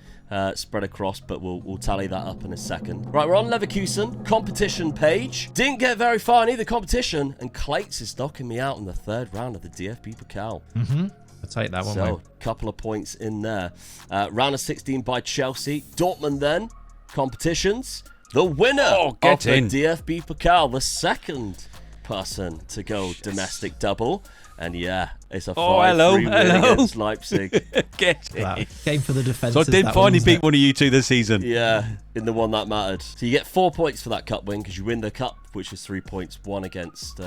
spread across, but we'll tally that up in a second. Right, we're on Leverkusen competition page. Didn't get very far in either competition, and Clayts is knocking me out in the 3rd round of the DFB Pokal. I'll take that one. So, a couple of points in there. Round of 16 by Chelsea. Dortmund then, competitions. The winner of the DFB Pokal, the 2nd person to go domestic double. And it's a 5-3 win against Leipzig. Get it. Game for the defence. So I did finally beat one of you 2 this season. Yeah, in the one that mattered. So you get 4 points for that cup win because you win the cup, which is 3 points. 1 against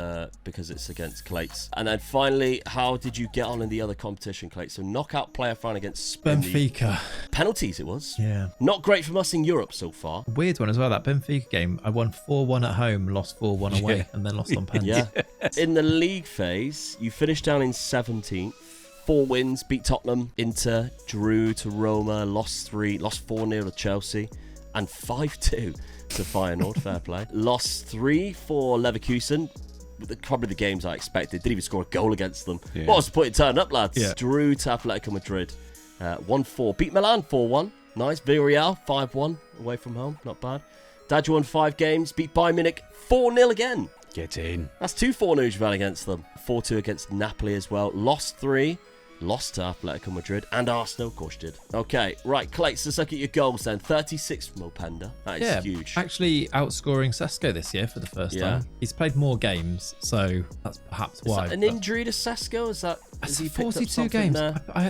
because it's against Clayts. And then finally, how did you get on in the other competition, Clayts? So knockout player final against Benfica. Penalties it was. Yeah. Not great from us in Europe so far. Weird one as well. That Benfica game, I won 4-1 at home, lost 4-1 away, and then lost on penalties. Yeah. In the league phase, you finished down in 17th. 4 wins, beat Tottenham, Inter, drew to Roma, lost 4-0 to Chelsea, and 5-2 to Feyenoord. Fair play. Lost 3 for Leverkusen. Probably the games I expected. Didn't even score a goal against them. Yeah. What was the point in turning up, lads? Yeah. Drew to Atletico Madrid. 1-4. Beat Milan 4-1. Nice. Villarreal 5-1 away from home. Not bad. Dad, you won 5 games. Beat Bayern Munich 4-0 again. Get in. That's 2 4-0s you've had against them. 4-2 against Napoli as well. Lost 3. Lost to Atletico Madrid and Arsenal, of course, did. Okay, right, Clayts, let's look at your goals then. 36 from Openda. That is huge. Actually outscoring Sesko this year for the first time. He's played more games, so that's perhaps why. Is that an injury to Sesko? Has he 42 games?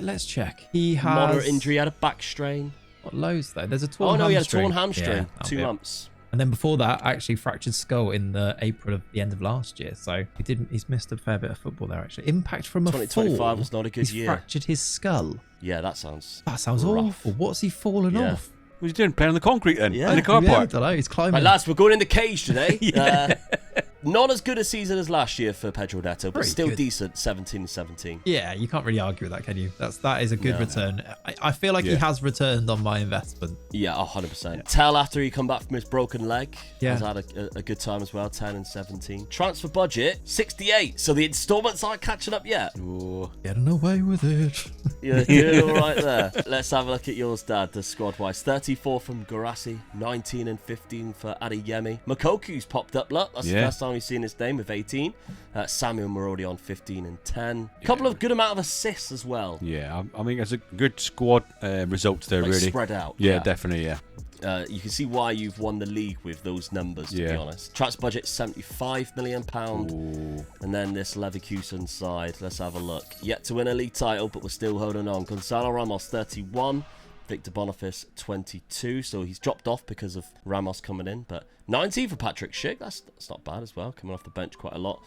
Let's check. He has... Moderate injury, had a back strain. Not loads, though. There's a torn hamstring. He had a torn hamstring. 2 months. And then before that, I actually fractured skull in the April of the end of last year. So he's missed a fair bit of football there, actually. Impact from a 2025 fall. was not a good He's year. fractured his skull. Yeah, that sounds rough. Awful. What's he fallen off? What's he doing? Playing on the concrete then? Yeah. In the car Yeah, I park? don't know. He's climbing. Right, lads, we're going in the cage today. Yeah. Not as good a season as last year for Pedro Neto, but Pretty still good. decent, 17 and 17. Yeah, you can't really argue with that, can you? That is a good No. return. I feel like he Yeah. has returned on my investment. Yeah, 100%. Tell after he come back from his broken leg. Yeah. Has had a good time as well, 10 and 17. Transfer budget, 68. So the installments aren't catching up yet. Ooh. Getting away with it. You're doing all right there. Let's have a look at yours, Dad, the squad-wise. 34 from Garassi, 19 and 15 for Adeyemi. Makoku's popped up, look. That's the Yeah. first time we've seen his name with 18. Samuel Marodi on 15 and 10. Couple of good amount of assists as well. Yeah, I mean, it's a good squad results there, Like really. spread out. Yeah, definitely, yeah. You can see why you've won the league with those numbers, to be Yeah. honest. Transfer budget, £75 million. Ooh. And then this Leverkusen side, let's have a look. Yet to win a league title, but we're still holding on. Gonzalo Ramos, 31. Victor Boniface, 22. So he's dropped off because of Ramos coming in. But 19 for Patrick Schick. That's not bad as well. Coming off the bench quite a lot.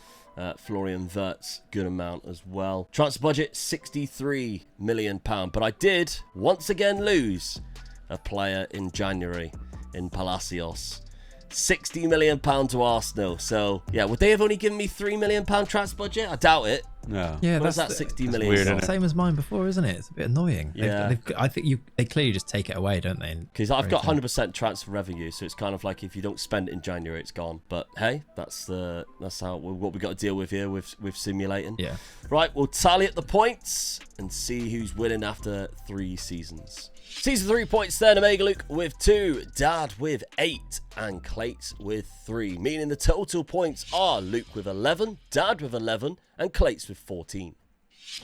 Florian Wirtz, good amount as well. Transfer budget, £63 million. But I did, once again, lose a player in January in Palacios. £60 million to Arsenal. So, yeah, would they have only given me £3 million transfer budget? I doubt it. No. Yeah, What is that, 60 million? weird, isn't it? Same as mine before, isn't it? It's a bit annoying. Yeah. I think they clearly just take it away, don't they? Because I've got 100% transfer revenue, so it's kind of like if you don't spend it in January, it's gone. But hey, that's how what we got to deal with here with simulating. Yeah. Right, we'll tally up the points and see who's winning after 3 seasons. Season 3 points then, Omega Luke with 2, Dad with 8, and Clayts with 3. Meaning the total points are Luke with 11, Dad with 11, and Clayts with 14.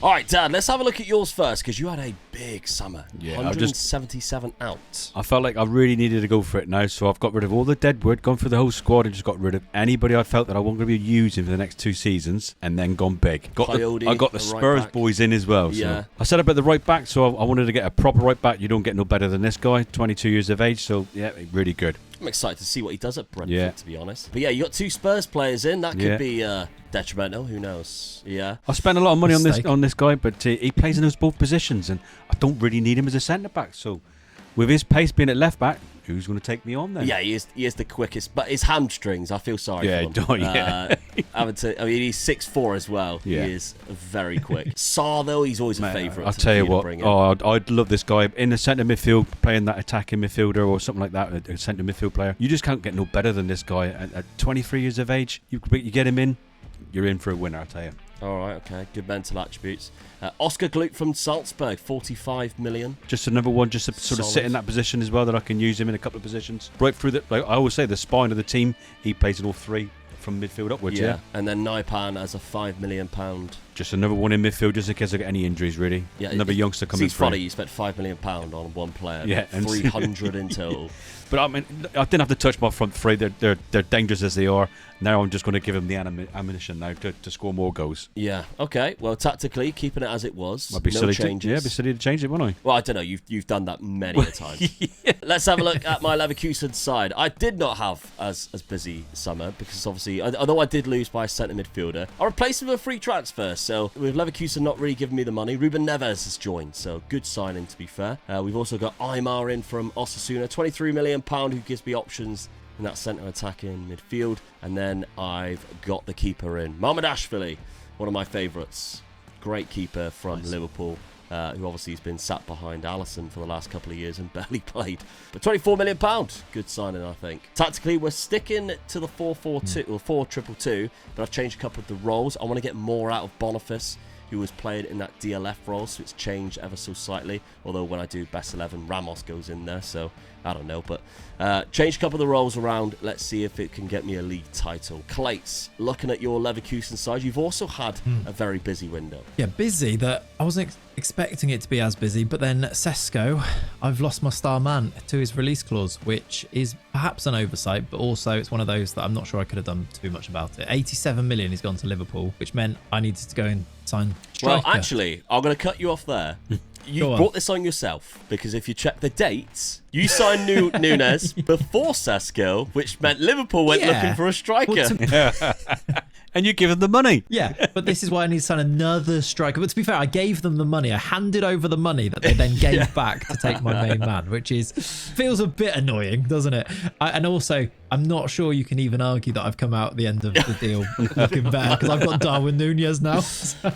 All right, Dad, let's have a look at yours first, because you had a big summer. Yeah, 177 out. I felt like I really needed to go for it now, so I've got rid of all the dead wood, gone through the whole squad, and just got rid of anybody I felt that I wasn't going to be using for the next 2 seasons, and then gone big. Coyote, I got the the right Spurs back. boys in as well. Yeah. So I said about the right back, so I wanted to get a proper right back. You don't get no better than this guy, 22 years of age, so yeah, really good. I'm excited to see what he does at Brentford, Yeah. to be honest. But yeah, you got 2 Spurs players in. That could Yeah. be detrimental. Who knows? Yeah. I spent a lot of money Mistake. on this guy, but he plays in those both positions, and I don't really need him as a centre back. So, with his pace being at left back, who's going to take me on then? Yeah, he is the quickest, but his hamstrings, I feel sorry Yeah, for him. don't- yeah. I mean, he's 6'4" as well. Yeah. He is very quick. Saar, though, he's always a favourite. I'll tell you for to what. bring in. I'd love this guy in the centre midfield, playing that attacking midfielder or something like that, a centre midfield player. You just can't get no better than this guy. At 23 years of age, you get him in, you're in for a winner, I'll tell you. All right, okay. Good mental attributes. Oscar Gluck from Salzburg, 45 million. Just another one, just to sort of sit Solid. in that position as well, that I can use him in a couple of positions. Right through the, like I always say, the spine of the team. He plays in all 3 from midfield upwards. Yeah. And then Naipan as a £5 million. Just another one in midfield, just in case I get any injuries. Really. Yeah, Another youngster coming It's funny, through. you spent £5 million on one player. Yeah, and 300 in total. But I mean, I didn't have to touch my front 3. They're dangerous as they are. Now I'm just going to give him the ammunition now to score more goals. Yeah. Okay. Well, tactically, keeping it as it was. I'd be no silly changes. I'd be silly to change it, wouldn't I? Well, I don't know. You've done that many a time. Let's have a look at my Leverkusen side. I did not have as busy summer because obviously, although I did lose by a centre midfielder, I replaced him with a free transfer. So with Leverkusen not really giving me the money, Ruben Neves has joined. So good signing, to be fair. We've also got Aymar in from Osasuna, £23 million, who gives me options in that centre attacking midfield. And then I've got the keeper in. Mamardashvili, one of my favourites. Great keeper from Liverpool, who obviously has been sat behind Alisson for the last couple of years and barely played. But £24 million, good signing, I think. Tactically, we're sticking to the 4-4-2 or 4-2-2, but I've changed a couple of the roles. I want to get more out of Boniface, who was playing in that DLF role, so it's changed ever so slightly. Although when I do best 11, Ramos goes in there, so I don't know. But change a couple of the roles around. Let's see if it can get me a league title. Clayts, looking at your Leverkusen side, you've also had a very busy window. Yeah, busy. That I wasn't expecting it to be as busy, but then Sesko, I've lost my star man to his release clause, which is perhaps an oversight, but also it's one of those that I'm not sure I could have done too much about it. 87 million has gone to Liverpool, which meant I needed to go and sign striker. Well, actually, I'm going to cut you off there. you Go on. brought this on yourself, because if you check the dates, you signed Nunes before Sesko, which meant Liverpool went Yeah. looking for a striker. Well, And you give them the money. Yeah, but this is why I need to sign another striker. But to be fair, I gave them the money. I handed over the money that they then gave back to take my main man, which feels a bit annoying, doesn't it? And also, I'm not sure you can even argue that I've come out at the end of the deal looking better, because I've got Darwin Nunez now. So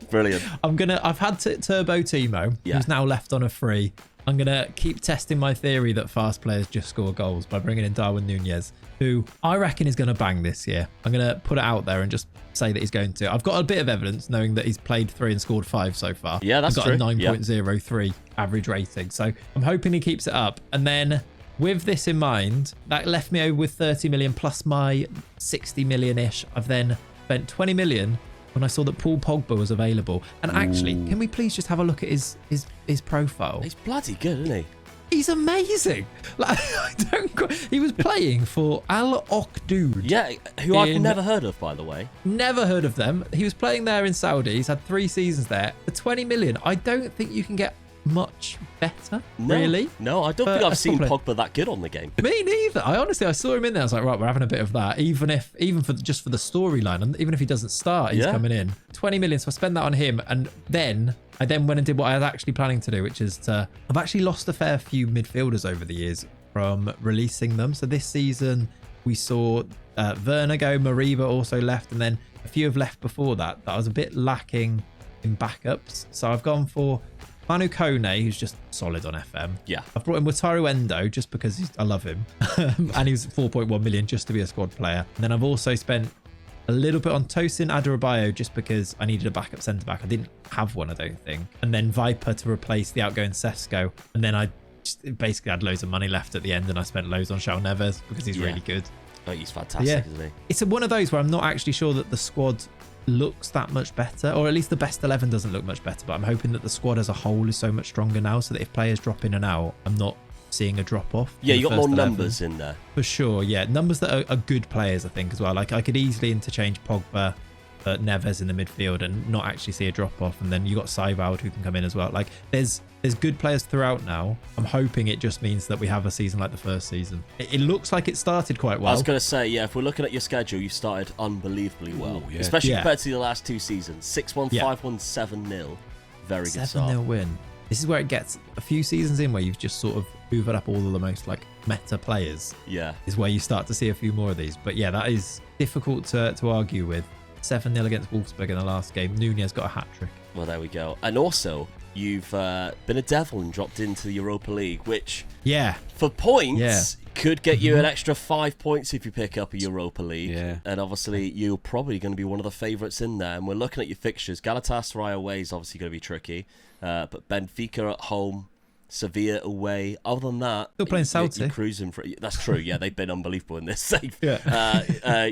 Brilliant. I've had Turbo Timo, Yeah. who's now left on a free. I'm going to keep testing my theory that fast players just score goals by bringing in Darwin Nunez, who I reckon is going to bang this year. I'm going to put it out there and just say that he's going to. I've got a bit of evidence knowing that he's played 3 and scored 5 so far. Yeah, that's He's got true. a 9.03 average rating. So I'm hoping he keeps it up. And then with this in mind, that left me over with 30 million plus my 60 million-ish. I've then spent 20 million when I saw that Paul Pogba was available. And actually, can we please just have a look at his profile? He's bloody good, isn't he? He's amazing. Like, he was playing for Al Oqdoud. Yeah, who I've In- never heard of, by the way. Never heard of them. He was playing there in Saudi. He's had 3 seasons there. For 20 million, I don't think you can get much better, No, really. No, I don't think a I've seen top Pogba that good on the game. Me neither. I saw him in there. I was like, right, we're having a bit of that. Even for just for the storyline, and even if he doesn't start, he's Yeah. coming in. 20 million. So I spend that on him, and then I went and did what I was actually planning to do, which is I've actually lost a fair few midfielders over the years from releasing them. So this season we saw Werner go, Mariba also left, and then a few have left before that. I was a bit lacking in backups, so I've gone for Manu Kone, who's just solid on FM. Yeah. I've brought in Wataru Endo just because I love him. And he's 4.1 million just to be a squad player. And then I've also spent a little bit on Tosin Adarabioyo just because I needed a backup centre-back. I didn't have one, I don't think. And then Viper to replace the outgoing Sesko. And then I just basically had loads of money left at the end, and I spent loads on Shaul Neves because he's Yeah. really good. Oh, he's fantastic, Yeah. isn't he? It's one of those where I'm not actually sure that the squad looks that much better, or at least the best 11 doesn't look much better, but I'm hoping that the squad as a whole is so much stronger now, so that if players drop in and out, I'm not seeing a drop off. Yeah, you got more numbers in there. For sure, yeah. Numbers that are good players, I think, as well. Like, I could easily interchange Pogba, Neves in the midfield and not actually see a drop off, and then you got Seiwald who can come in as well. Like, there's good players throughout now. I'm hoping it just means that we have a season like the first season. It looks like it started quite well. I was going to say, yeah, if we're looking at your schedule, you started unbelievably well. Ooh, yeah. Especially Yeah. compared to the last 2 seasons. 6-1, Yeah. 5-1, 7-0. Very good 7-0 start. win. This is where it gets a few seasons in where you've just sort of hoovered up all of the most like meta players, Yeah. is where you start to see a few more of these. But yeah, that is difficult to argue with. 7-0 against Wolfsburg in the last game. Nunez got a hat-trick. Well, there we go. And also, you've been a devil and dropped into the Europa League, which, Yeah. for points, Yeah. could get you an extra 5 points if you pick up a Europa League. Yeah. And obviously, you're probably going to be one of the favourites in there. And we're looking at your fixtures. Galatasaray away is obviously going to be tricky. But Benfica at home, Sevilla away. Other than that, Still playing you're Celtic. cruising for. That's true. Yeah, they've been unbelievable in this save. Yeah.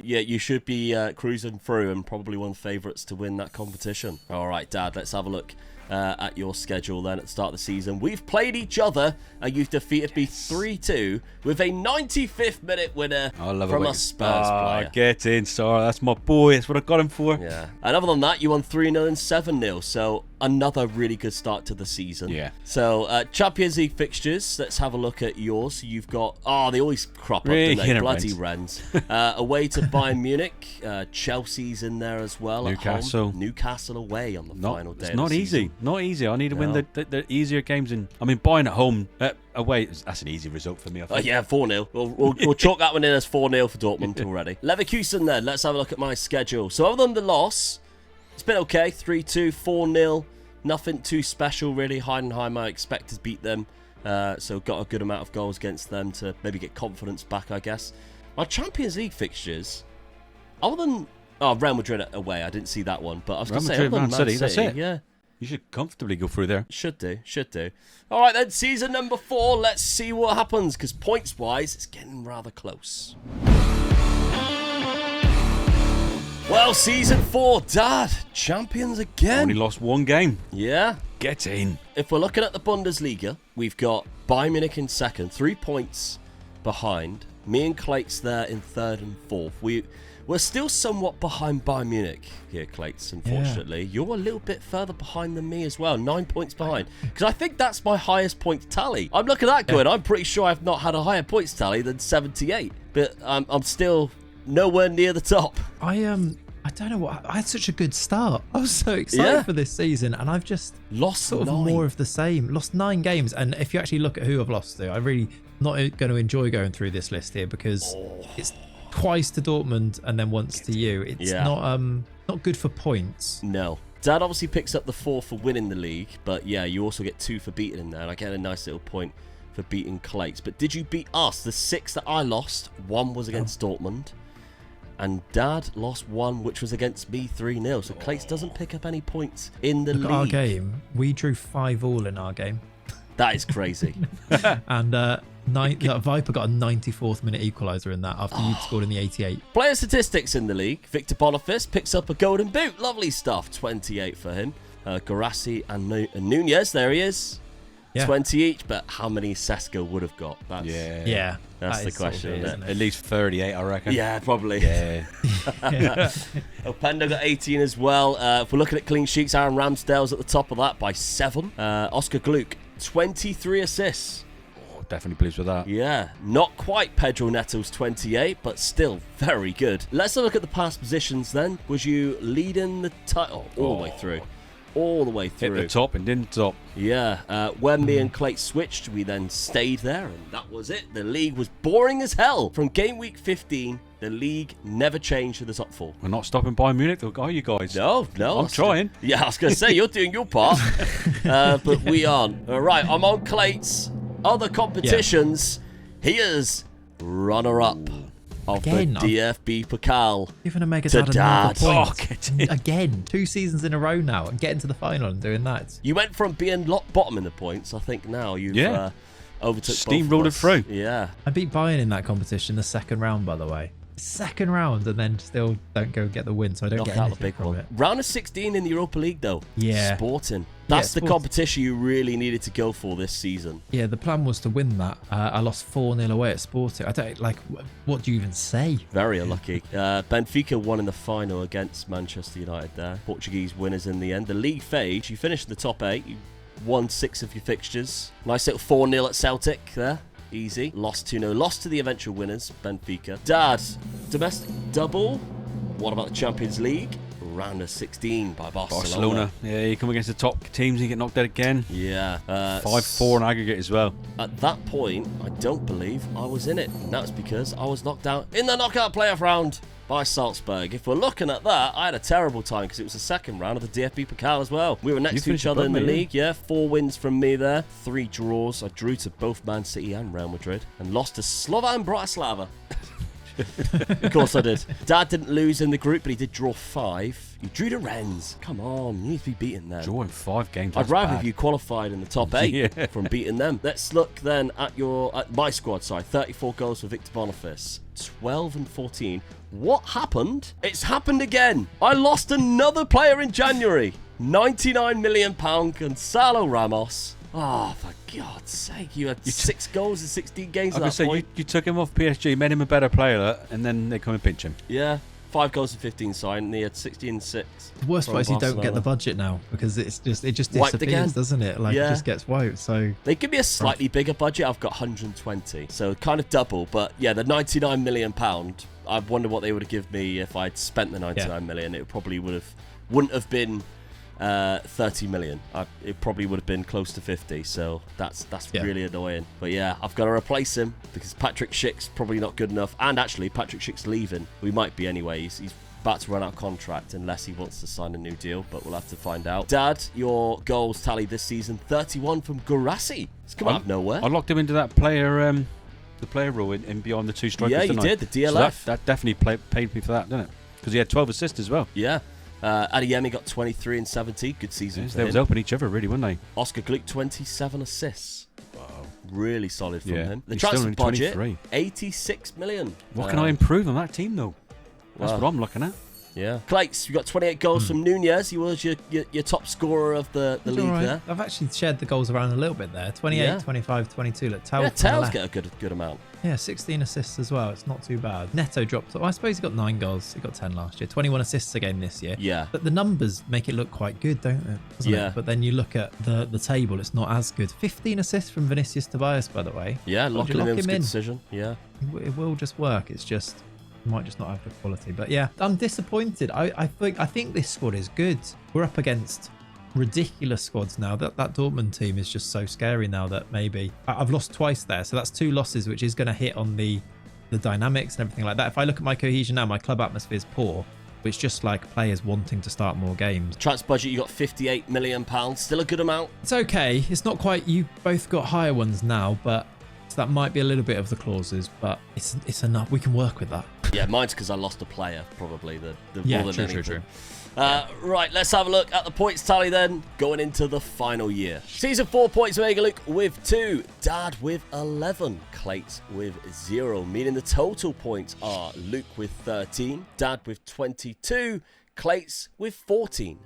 Yeah, you should be cruising through and probably one of the favourites to win that competition. All right, Dad, let's have a look at your schedule then at the start of the season. We've played each other and you've defeated me 3-2 with a 95th minute winner I love from it. a Spurs player. Get in, Star. That's my boy. That's what I got him for. Yeah. And other than that, you won 3-0 and 7-0. So another really good start to the season. Yeah. So Champions League fixtures. Let's have a look at yours. So you've got, they always crop up, Really? don't they? Yeah, Bloody Rens. Away to Bayern Munich. Chelsea's in there as well. Newcastle. At home. Newcastle away on the final day. It's of not the easy. season. Not easy. I need to win No. the easier games. Bayern at home, away. That's an easy result for me. I think. Yeah, 4-0. We'll chalk that one in as 4-0 for Dortmund already. Leverkusen then. Let's have a look at my schedule. So other than the loss, it's been okay. 3-2, 4-0. Nothing too special really. Heidenheim, I expect to beat them. So got a good amount of goals against them to maybe get confidence back, I guess. My Champions League fixtures, other than Real Madrid away, I didn't see that one. But I was going to say, Madrid, other than Man City, that's it. Yeah. You should comfortably go through there. Should do. All right, then, season number 4. Let's see what happens, because points-wise, it's getting rather close. Well, season 4, Dad. Champions again. Only lost one game. Yeah. Get in. If we're looking at the Bundesliga, we've got Bayern Munich in second, 3 points behind. Me and Clayts there in third and fourth. We're still somewhat behind Bayern Munich here, Clayts, unfortunately. You're a little bit further behind than me as well, 9 points behind. Because I think that's my highest points tally. I'm looking at that going, I'm pretty sure I've not had a higher points tally than 78. But I'm still nowhere near the top. I don't know what. I had such a good start. I was so excited for this season, and I've just Lost sort of 9. more of the same. Lost 9 games, and if you actually look at who I've lost to, I really not going to enjoy going through this list here because it's twice to Dortmund and then once to you. It's not good for points. No. Dad obviously picks up the 4 for winning the league, but yeah, you also get 2 for beating him there, and I get a nice little point for beating Clayts. But did you beat us? The 6 that I lost, 1 was against Dortmund, and Dad lost 1, which was against me 3-0. So Clayts doesn't pick up any points in the Look league. at our game. We drew 5-5 in our game. That is crazy. And Viper got a 94th minute equaliser in that after you'd scored in the 88th. Player statistics in the league. Victor Boniface picks up a golden boot. Lovely stuff. 28 for him. Garassi and Nunez, there he is. Yeah. 20 each, but how many Sesko would have got? That's, Yeah. That's that the is sort of question, it, isn't At least 38, I reckon. Yeah, probably. Yeah. Openda got 18 as well. If we're looking at clean sheets, Aaron Ramsdale's at the top of that by 7. Oscar Gluck, 23 assists. Oh, definitely pleased with that. Yeah, not quite Pedro Neto's 28, but still very good. Let's have a look at the past positions then. Was you leading the title all the way through? All the way through. Hit the top and didn't top. Yeah, when me and Clayt switched, we then stayed there, and that was it. The league was boring as hell. From game week 15, the league never changed to the top 4. We're not stopping Bayern Munich, though, are you guys? No. I'm trying. Yeah, I was going to say, you're doing your part. But we aren't. All right, I'm on Clayt's other competitions. Here's runner-up of Again, the DFB Pokal. Even Omega's To had another Dad. point. Oh, get in. Again, 2 seasons in a row now and getting to the final and doing that. You went from being bottom in the points. I think now you've overtook Steamrolled both of it us. through. Yeah. I beat Bayern in that competition the second round, by the way. Second round, and then still don't go get the win, so I don't Knock get out anything the big from one. it. Round of 16 in the Europa League, though. Yeah. Sporting. That's the Sporting. competition you really needed to go for this season. Yeah, the plan was to win that. I lost 4-0 away at Sporting. I don't what do you even say? Very unlucky. Benfica won in the final against Manchester United there. Portuguese winners in the end. The league phase, you finished in the top 8. You won 6 of your fixtures. Nice little 4-0 at Celtic there. Easy. Lost 2-0. Lost to the eventual winners, Benfica. Dad, domestic double. What about the Champions League? Round of 16 by Barcelona. Yeah, you come against the top teams and you get knocked out again. Yeah. 5-4 in aggregate as well. At that point, I don't believe I was in it. And that's because I was knocked out in the knockout playoff round by Salzburg. If we're looking at that, I had a terrible time because it was the second round of the DFB Pokal as well. We were next to each other in the league. Yeah, 4 wins from me there, 3 draws. I drew to both Man City and Real Madrid and lost to Slovan Bratislava. Of course I did. Dad didn't lose in the group, but he did draw 5. You drew to Rennes. Come on, you need to be beaten then. Drawing 5 games. I'd rather if you qualified in the top 8 from beating them. Let's look then at my squad. 34 goals for Victor Boniface, 12 and 14. What happened? It's happened again. I lost another player in January. £99 million Gonzalo Ramos. Oh, for God's sake! You had 6 goals in 16 games. I was at that say point. you took him off PSG, made him a better player, and then they come and pinch him. Yeah, 5 goals in 15 signed, and he had 16 and 6. The worst from part is you don't get Barcelona. the budget now because it just Wiped disappears, again. doesn't it? Like Yeah. it just gets wiped. So They give me a slightly bigger budget. I've got 120, so kind of double. But yeah, the £99 million. I wonder what they would have given me if I'd spent the 99 million. It probably wouldn't have been 30 million. It probably would have been close to 50. So that's really annoying. But yeah, I've got to replace him because Patrick Schick's probably not good enough. And actually, Patrick Schick's leaving. We might be anyway. He's about to run out of contract unless he wants to sign a new deal, but we'll have to find out. Dad, your goals tally this season, 31 from Garassi. It's come out of nowhere. I locked him into that player, the player rule in beyond the 2 strikers. Yeah, you didn't I? did, the DLF. So that definitely paid me for that, didn't it? Because he had 12 assists as well. Yeah. Adeyemi got 23 and 17. Good season for They was him. helping each other, really, weren't they? Oscar Gluck, 27 assists. Wow. Really solid from him. The He's still transfer only budget, 23. 86 million. What can I improve on that team, though? That's well, what I'm looking at. Yeah. Clayts, you got 28 goals from Nunez. He was your top scorer of the league there. I've actually shared the goals around a little bit there. 28, 25, 22. Look, Tails get a good amount. Yeah, 16 assists as well. It's not too bad. Neto dropped. I suppose he got 9 goals. He got 10 last year. 21 assists again this year. Yeah. But the numbers make it look quite good, don't they? Doesn't it? But then you look at the table, it's not as good. 15 assists from Vinicius Tobias, by the way. Yeah, locking him in was a good decision. Yeah. It will just work. It's just... might just not have the quality. But yeah, I'm disappointed. I think this squad is good. We're up against ridiculous squads now. That Dortmund team is just so scary now that maybe I've lost twice there, so that's 2 losses, which is going to hit on the dynamics and everything like that. If I look at my cohesion now, my club atmosphere is poor, which just like players wanting to start more games. Transfer budget, you got £58 million, still a good amount. It's okay. It's not quite. You both got higher ones now, but so that might be a little bit of the clauses, but it's enough. We can work with that. Yeah, mine's because I lost a player, probably yeah, more than true. anything. Right, let's have a look at the points tally then, going into the final year. Season 4 points, Omega Luke with 2, Dad with 11, Clayts with 0, meaning the total points are Luke with 13, Dad with 22, Clayts with 14.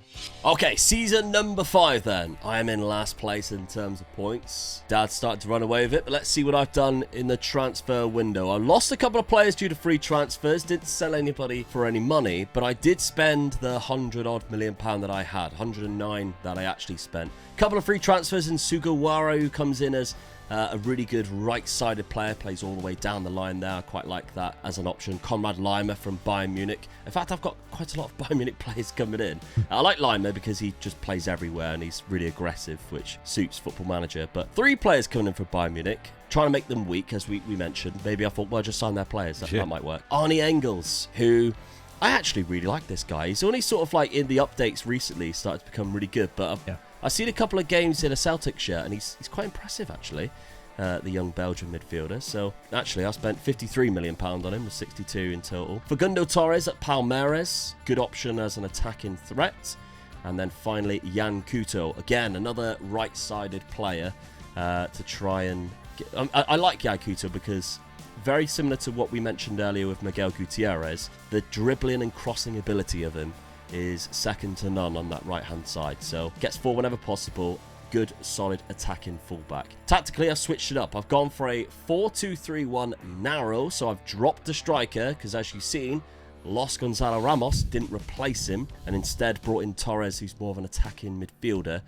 Okay, season number 5 then. I am in last place in terms of points. Dad started to run away with it, but let's see what I've done in the transfer window. I lost a couple of players due to free transfers, didn't sell anybody for any money, but I did spend the 100 odd million pound that I had, 109 that I actually spent. Couple of free transfers in Sugawara, who comes in as a really good right-sided player, plays all the way down the line there. I quite like that as an option. Konrad Laimer from Bayern Munich. In fact, I've got quite a lot of Bayern Munich players coming in. I like Laimer because he just plays everywhere and he's really aggressive, which suits Football Manager. But 3 players coming in for Bayern Munich, trying to make them weak, as we mentioned. Maybe I thought, well, just sign their players. That might work. Arnie Engels, who... I actually really like this guy. He's only sort of like in the updates recently started to become really good, but I've seen a couple of games in a Celtic shirt and he's quite impressive actually, the young Belgian midfielder. So actually I spent £53 million on him with 62 in total. Facundo Torres at Palmeiras, good option as an attacking threat. And then finally Jan Couto, again another right-sided player to try and get... I like Jan Couto because... very similar to what we mentioned earlier with Miguel Gutierrez, the dribbling and crossing ability of him is second to none on that right-hand side. So gets forward whenever possible. Good, solid attacking fullback. Tactically, I've switched it up. I've gone for a 4-2-3-1 narrow. So I've dropped the striker because, as you've seen, lost Gonzalo Ramos, didn't replace him, and instead brought in Torres, who's more of an attacking midfielder.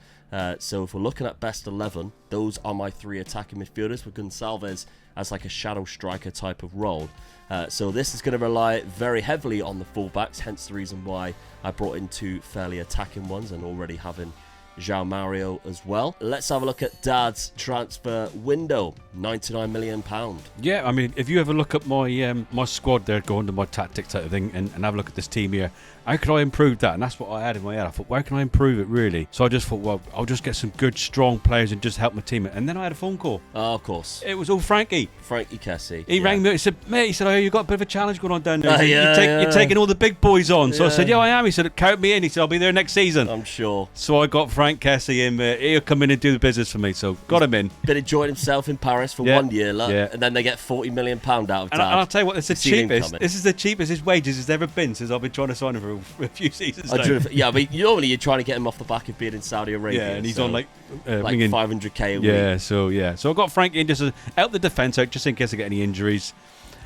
So if we're looking at best 11, those are my 3 attacking midfielders, with Gonçalves as like a shadow striker type of role. So this is going to rely very heavily on the fullbacks, hence the reason why I brought in 2 fairly attacking ones and already having João Mario as well. Let's have a look at Dad's transfer window. £99 million. Yeah, I mean, if you ever look at my my squad there, go into my tactics type of thing and have a look at this team here, how can I improve that? And that's what I had in my head. I thought, where can I improve it really? So I just thought, well, I'll just get some good, strong players and just help my team. And then I had a phone call. Oh, of course. It was all Frankie. Frankie Kessie. He rang me. He said, mate, he said, oh, you got a bit of a challenge going on down there. You're taking all the big boys on. So I said, yeah, I am. He said, count me in. He said, I'll be there next season. I'm sure. So I got Frank Kessie in. He'll come in and do the business for me. So got him in. Been enjoying himself in Paris for 1 year, and then they get £40 million out of Dad. And I'll tell you what, it's the cheapest. This is the cheapest his wages has ever been since I've been trying to sign him for a few seasons. Yeah, but normally you're trying to get him off the back of being in Saudi Arabia. Yeah, and he's on like 500k a week. Yeah, so I got Frank in just to help the defence out, just in case I get any injuries.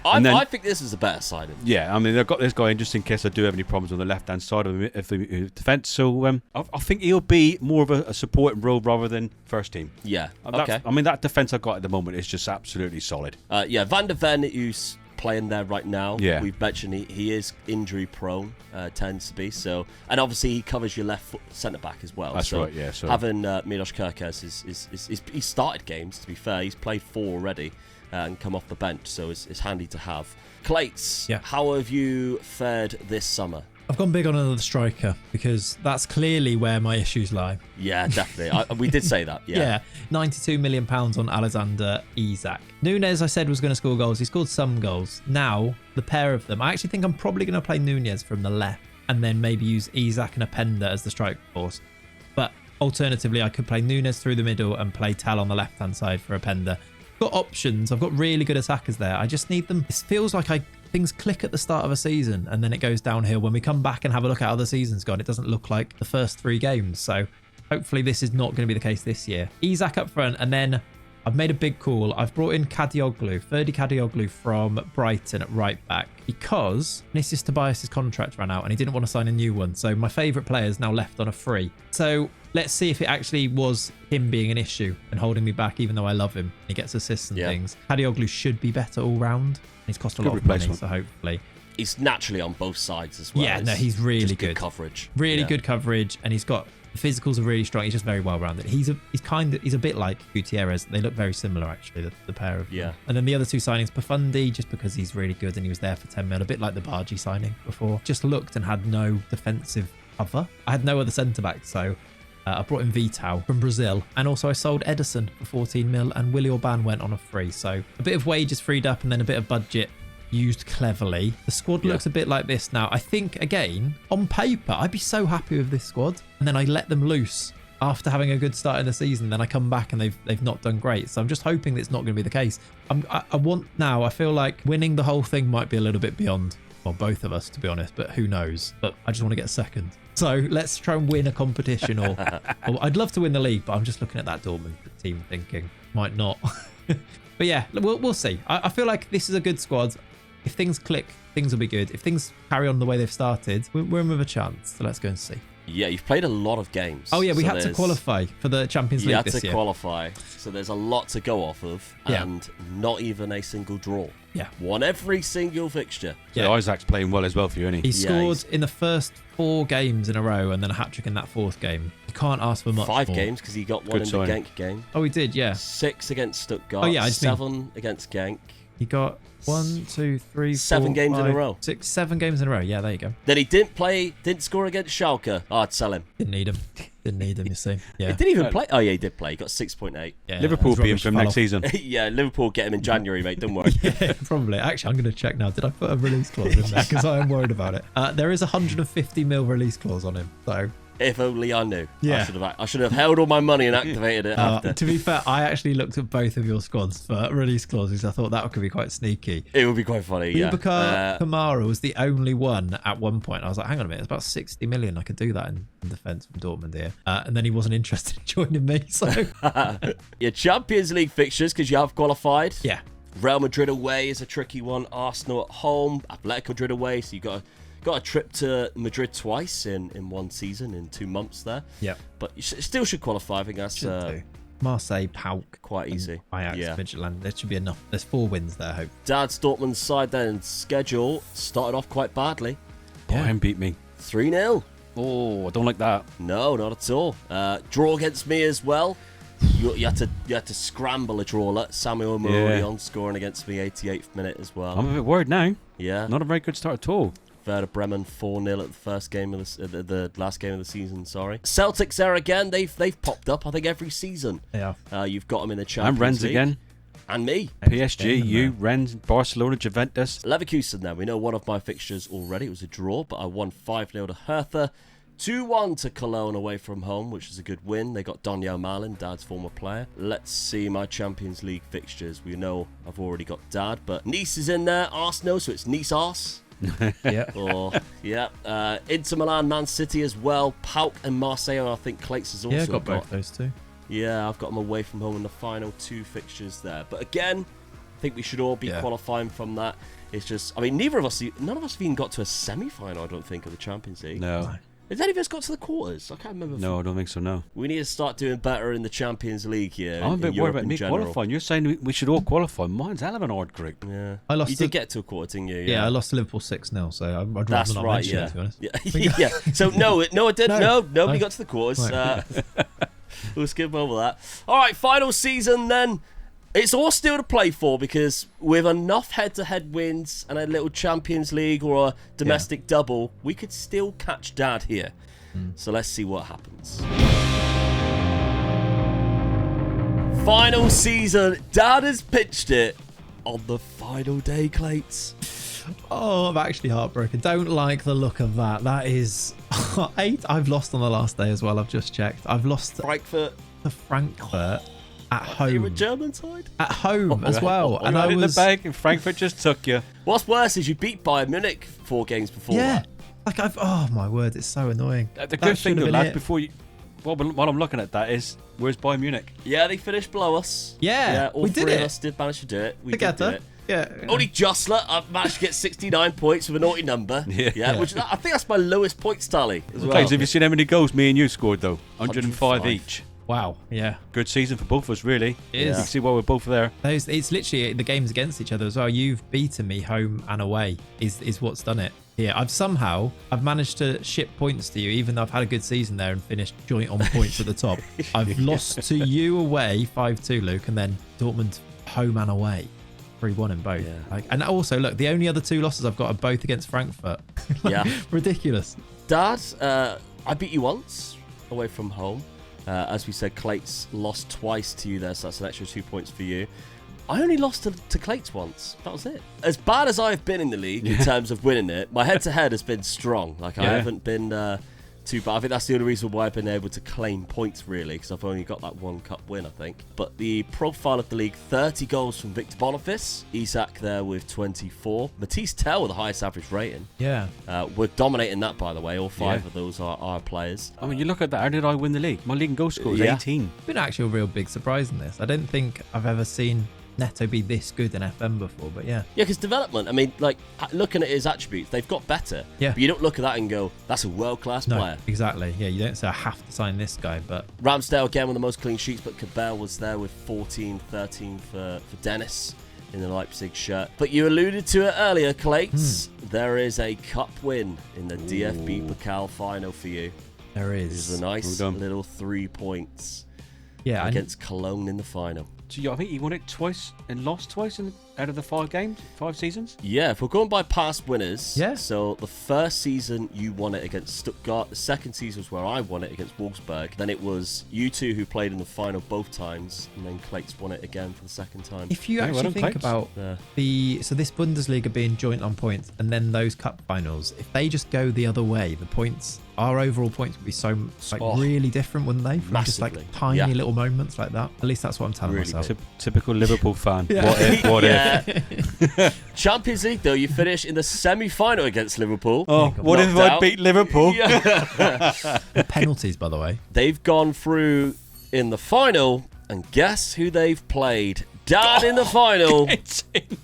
I think this is a better signing. Yeah, I mean, I've got this guy in just in case I do have any problems on the left-hand side of the defence. So I think he'll be more of a supporting role rather than first team. Yeah, okay. I mean, that defence I've got at the moment is just absolutely solid. Van der Ven, who's playing there right now. Yeah. We've mentioned he is injury prone, tends to be. So, and obviously he covers your left centre back as well. That's right, yeah. So having Milos Kerkez he started games, to be fair. He's played 4 already. And come off the bench, so it's handy to have. Clayts, how have you fared this summer? I've gone big on another striker because that's clearly where my issues lie. Yeah, definitely. We did say that. Yeah. £92 million on Alexander Isak. Nunez, I said, was going to score goals. He scored some goals. Now, the pair of them, I actually think I'm probably going to play Nunez from the left and then maybe use Isak and Openda as the strike force. But alternatively, I could play Nunez through the middle and play Tal on the left-hand side for Openda. Got options. I've got really good attackers there. I just need them. It feels like things click at the start of a season and then it goes downhill. When we come back and have a look at how the season's gone, it doesn't look like the first 3 games. So hopefully this is not going to be the case this year. Isak up front, and then I've made a big call. I've brought in Ferdi Kadioglu from Brighton at right back because Vinicius Tobias' contract ran out and he didn't want to sign a new one. So my favourite player is now left on a free. So let's see if it actually was him being an issue and holding me back, even though I love him. He gets assists and things. Kadioglu should be better all round. He's cost a lot of money, so hopefully. He's naturally on both sides as well. Yeah, no, he's really good. Coverage. Really good coverage, and he's got the physicals are really strong. He's just very well rounded. He's a bit like Gutierrez. They look very similar actually, the pair of them. And then the other 2 signings, Profundi, just because he's really good and he was there for 10 mil, a bit like the Bargi signing before. Just looked and had no defensive cover. I had no other centre back, so I brought in Vital from Brazil, and also I sold Edison for 14 mil, and Willy Orban went on a free. So a bit of wages freed up, and then a bit of budget used cleverly. The squad looks a bit like this now. I think, again, on paper, I'd be so happy with this squad. And then I let them loose after having a good start in the season. Then I come back and they've not done great. So I'm just hoping that it's not going to be the case. I feel like winning the whole thing might be a little bit beyond, well, both of us, to be honest, but who knows? But I just want to get second. So let's try and win a competition, or I'd love to win the league, but I'm just looking at that Dortmund team thinking, might not. But yeah, we'll see. I feel like this is a good squad. If things click, things will be good. If things carry on the way they've started, we're in with a chance. So let's go and see. Yeah, you've played a lot of games. Oh yeah, we had to qualify for the Champions League this year. You had to qualify, so there's a lot to go off of, and not even a single draw. Yeah. Won every single fixture. Yeah, so Isaac's playing well as well for you, isn't he? He scored in the first 4 games in a row and then a hat-trick in that 4th game. You can't ask for much 5 more. games, because he got one in the Genk game. Oh, he did, yeah. 6 against Stuttgart. Oh yeah, 7 against Genk. He got 1, 2, 3, 7 4, games 5, in a row. 6, 7 games in a row. Yeah, there you go. Then he didn't score against Schalke. Oh, I'd sell him. Didn't need him, you see. Yeah. He didn't even play. Oh, yeah, he did play. He got 6.8. Yeah, Liverpool beat him from next season. Yeah, Liverpool get him in January, mate. Don't worry. Yeah, probably. Actually, I'm going to check now. Did I put a release clause in there? Because I am worried about it. There is a 150 mil release clause on him. So if only I knew. Yeah. I should have held all my money and activated it after. To be fair, I actually looked at both of your squads for release clauses. I thought that could be quite sneaky. It would be quite funny, yeah. Kamara was the only one at one point. I was like, hang on a minute, it's about 60 million. I could do that in defence from Dortmund here. And then he wasn't interested in joining me. So your Champions League fixtures, because you have qualified. Yeah. Real Madrid away is a tricky one. Arsenal at home. Atletico Madrid away. So you got a trip to Madrid twice in one season, in 2 months there. Yeah. But you still should qualify. I think that's Marseille, Pauk. Quite easy. Ajax, Midtjylland. There should be enough. There's 4 wins there, I hope. Dad's Dortmund side then schedule started off quite badly. Bayern beat me. 3-0. Oh, I don't like that. No, not at all. Draw against me as well. You had to scramble a draw. Samuel Morillon scoring against me 88th minute as well. I'm a bit worried now. Yeah. Not a very good start at all. Werder Bremen 4-0 at the first game of the last game of the season. Sorry, Celtics there again. They've popped up. I think every season. Yeah. You've got them in the Champions And Rennes League. again. And me. PSG, you, Rennes, Barcelona, Juventus. Leverkusen then. We know one of my fixtures already. It was a draw, but I won 5-0 to Hertha. 2-1 to Cologne away from home, which is a good win. They got Daniel Malin, Dad's former player. Let's see my Champions League fixtures. We know I've already got Dad, but Nice is in there. Arsenal, so it's Nice-Ars. Inter Milan, Man City as well. Pauk and Marseille, and I think Clayts has also got both those 2. Yeah, I've got them away from home in the final 2 fixtures there. But again, I think we should all be qualifying from that. It's just, I mean, none of us have even got to a semi-final, I don't think, of the Champions League. No. Has any of us got to the quarters? I can't remember. No, I don't think so, no. We need to start doing better in the Champions League here. I'm a bit worried about me general. qualifying. You're saying we should all qualify. Mine's hell of an hard group. Yeah. You did get to a quarter, didn't you? Yeah, I lost to Liverpool 6-0, so I'd rather That's not right, mention it, to be honest. Yeah. So, no, it didn't. No, nobody got to the quarters. Right. We'll skip over that. All right, final season then. It's all still to play for, because with enough head-to-head wins and a little Champions League or a domestic double, we could still catch Dad here. So let's see what happens. Final season. Dad has pitched it on the final day, Clayts. Oh, I'm actually heartbroken. Don't like the look of that. That is 8. I've lost on the last day as well. I've just checked. I've lost Frankfurt. to Frankfurt. at You're a home. German side? At home as well. And I in the bag, and Frankfurt just took you. What's worse is you beat Bayern Munich 4 games before Yeah. that. Oh my word, it's so annoying. The That good should thing, though, have been lad, it. before you, while I'm looking at that, is where's Bayern Munich? Yeah, they finished below us. Yeah, all we did three of it. us did manage to do it. We did do Together. it. Yeah. Only Jostler, I've managed to get 69 points with a naughty number. Yeah. Which I think that's my lowest points tally as well. Clayts, have you seen how many goals me and you scored, though? 105 each. Wow. Yeah. Good season for both of us, really. It is. You can see why we're both there. It's literally the games against each other as well. You've beaten me home and away is what's done it. Yeah, I've managed to ship points to you, even though I've had a good season there and finished joint on points at the top. I've lost to you away 5-2, Luke, and then Dortmund home and away 3-1 in both. Yeah. And also, look, the only other 2 losses I've got are both against Frankfurt. Yeah. Ridiculous. Dad, I beat you once away from home. As we said, Clayts lost twice to you there, so that's an extra 2 points for you. I only lost to Clayts once. That was it. As bad as I've been in the league in terms of winning it, my head-to-head has been strong. I haven't been too bad. I think that's the only reason why I've been able to claim points, really, because I've only got that 1 cup win, I think. But the profile of the league, 30 goals from Victor Boniface. Isak there with 24. Matisse Tell with the highest average rating. Yeah. We're dominating that, by the way. All 5 of those are our players. I mean, you look at that. How did I win the league? My league and goal score was 18. Been actually a real big surprise in this. I don't think I've ever seen Neto be this good in FM before, but yeah. Yeah, because development, I mean, like, looking at his attributes, they've got better. Yeah. But you don't look at that and go, that's a world-class No, player. exactly. Yeah, you don't say I have to sign this guy, but Ramsdale, again, with the most clean sheets, but Cabell was there with 14, 13 for Dennis in the Leipzig shirt. But you alluded to it earlier, Clayts. There is a cup win in the DFB Pokal final for you. there This is. is a nice Well done. little 3 points Yeah, against Cologne in the final. So I think he won it twice and lost twice out of the 5 seasons. Yeah, if we're going by past winners, Yeah. so the first season you won it against Stuttgart, the second season was where I won it against Wolfsburg, then it was you two who played in the final both times, and then Clayts won it again for the second time. if you Yeah, actually well done, think Clayts. about so this Bundesliga being joint on points and then those cup finals, if they just go the other way, the points, our overall points would be so really different, wouldn't they? From just Massively. like tiny little moments like that. At least that's what I'm telling Really myself. Typical Liverpool fan. Yeah. What if? What if? Yeah. Champions League, though, you finish in the semi-final against Liverpool. Oh, what if Knocked I out. beat Liverpool? Penalties, by the way. They've gone through in the final, and guess who they've played? Dad in the final,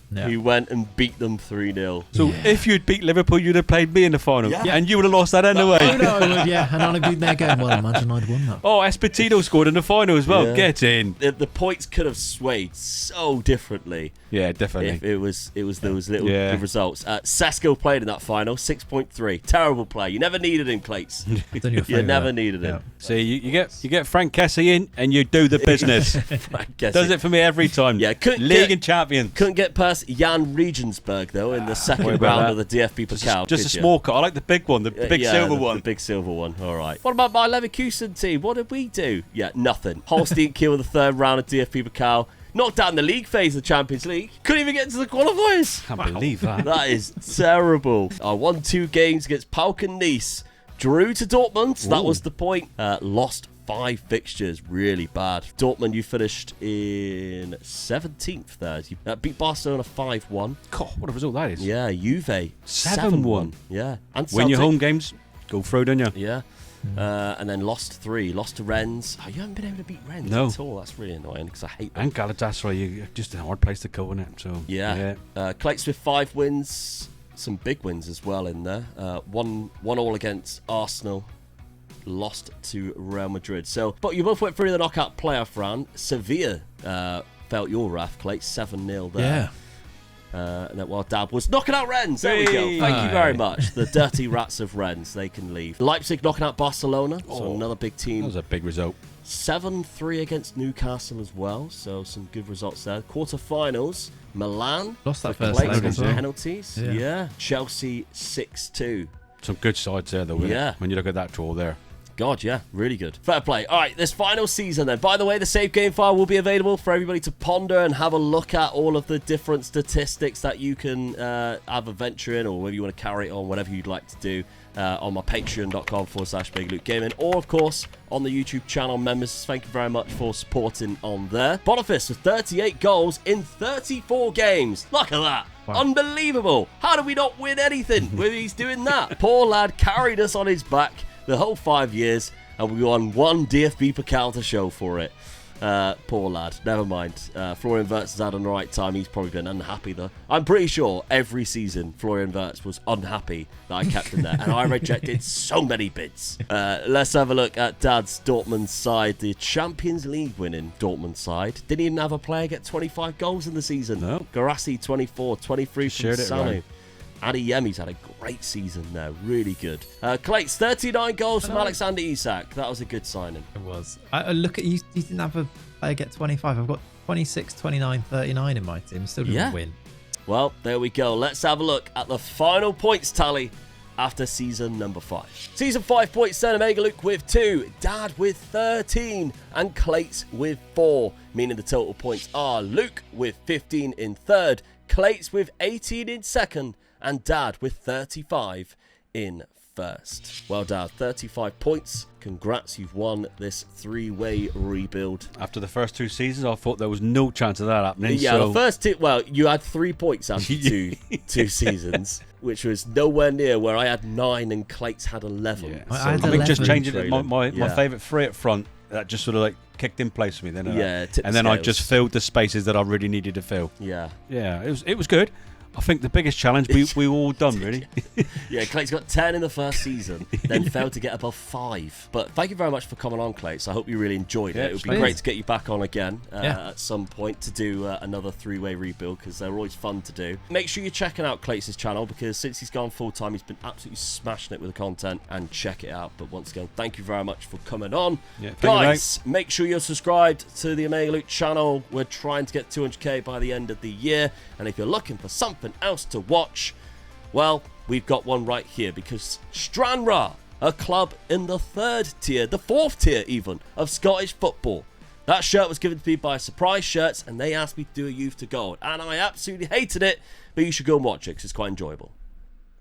Yeah. who went and beat them 3-0. So if you'd beat Liverpool, you'd have played me in the final, Yeah. and you would have lost that anyway. Oh no, yeah, and I'd be there going, well, imagine I'd won that. Oh, Espetito scored in the final as well. Yeah. Get in. The points could have swayed so differently Yeah, definitely. if it was those little Yeah. good results. Sesko played in that final, 6.3. Terrible play. You never needed him, Clayts. Done you a You favour never there. needed him. See, you get Frank Kessie in, and you do the business. I guess Does it for me every time. Yeah, couldn't League get- and champion. Couldn't get past Jan Regensburg, though, in the second Worry about round that. of the DFB Pokal. Just a could you? small car. I like the big one, the big Yeah, silver the one. big silver one. All right. What about my Leverkusen team? What did we do? Yeah, nothing. Holstein kill in the third round of DFB Pokal. Knocked out in the league phase of the Champions League. Couldn't even get into the qualifiers. Can't believe that. That is terrible. I won 2 games against Pauk and Nice. Drew to Dortmund. That was the point. Lost 5 fixtures. Really bad. Dortmund, you finished in 17th there. You beat Barcelona 5-1. God, what a result that is. Yeah, Juve 7-1. Yeah. And Win your Celtic. home games, go through, don't you? Yeah. And then lost 3. Lost to Rennes. Oh, you haven't been able to beat Rennes No. at all. That's really annoying because I hate them. And Galatasaray, just a hard place to go, isn't it? So Yeah. Clayts with 5 wins. Some big wins as well in there. 1-1 against Arsenal. Lost to Real Madrid. So, but you both went through the knockout playoff round. Sevilla felt your wrath, Clayts. 7-0 there. Yeah. And then while Dab was knocking out Rennes. There we go. Hey. Thank you very much. The dirty rats of Rennes. They can leave. Leipzig knocking out Barcelona. So another big that team. was a big result. 7-3 against Newcastle as well. So some good results there. Quarterfinals. Milan. Lost that for first Clayts leg on as well. penalties. Yeah. Yeah. Chelsea 6-2. Some good sides there, though. Yeah. When you look at that draw there. God, yeah, really good. Fair play. All right, this final season then. By the way, the save game file will be available for everybody to ponder and have a look at all of the different statistics that you can have a venture in, or whether you want to carry it on, whatever you'd like to do. on my patreon.com/BigLukeGaming, or of course on the YouTube channel members. Thank you very much for supporting on there. Boniface with 38 goals in 34 games. Look at that. Wow. Unbelievable. How do we not win anything when he's doing that? Poor lad carried us on his back the whole 5 years, and we won 1 DFB Pokal to show for it. Poor lad. Never mind. Florian Wirtz has had an alright time. He's probably been unhappy though. I'm pretty sure every season Florian Wirtz was unhappy that I kept him there, and I rejected so many bids. Let's have a look at Dad's Dortmund side, the Champions League winning Dortmund side. Didn't even have a player get 25 goals in the season. No. Garassi 24, 23 from Sanu. Right. Adeyemi's had a great season there, really good. Clayts, 39 goals from Alexander Isak. That was a good signing. It was. I look at you. You didn't have a player get 25. I've got 26, 29, 39 in my team. Still didn't win. Well, there we go. Let's have a look at the final points tally after season number 5. Season 5 points then, Omega Luke with 2, Dad with 13, and Clayts with 4, meaning the total points are Luke with 15 in 3rd, Clayts with 18 in 2nd, and Dad with 35 in 1st. Well, Dad, 35 points. Congrats, you've won this 3-way rebuild. After the first 2 seasons, I thought there was no chance of that happening. Yeah, so... the first well, you had 3 points after two seasons, which was nowhere near where I had 9 and Clayts had 11. Yeah. So I think just changing it, trailing. my favourite 3 up front, that just sort of like kicked in place for me. Then, and then I just filled the spaces that I really needed to fill. Yeah, it was good. I think the biggest challenge we all done, really. Yeah, Clayts got 10 in the first season, then failed to get above 5. But thank you very much for coming on, Clayts. I hope you really enjoyed it. It would be great to get you back on again at some point to do another 3-way rebuild, because they're always fun to do. Make sure you're checking out Clayts' channel, because since he's gone full-time, he's been absolutely smashing it with the content, and check it out. But once again, thank you very much for coming on. Yeah, guys, make sure you're subscribed to the Omega Luke channel. We're trying to get 200k by the end of the year, and if you're looking for something else to watch, well, we've got one right here, because Stranraer, a club in the 3rd tier, the 4th tier even, of Scottish football. That shirt was given to me by Surprise Shirts, and they asked me to do a youth to gold, and I absolutely hated it, but you should go and watch it because it's quite enjoyable.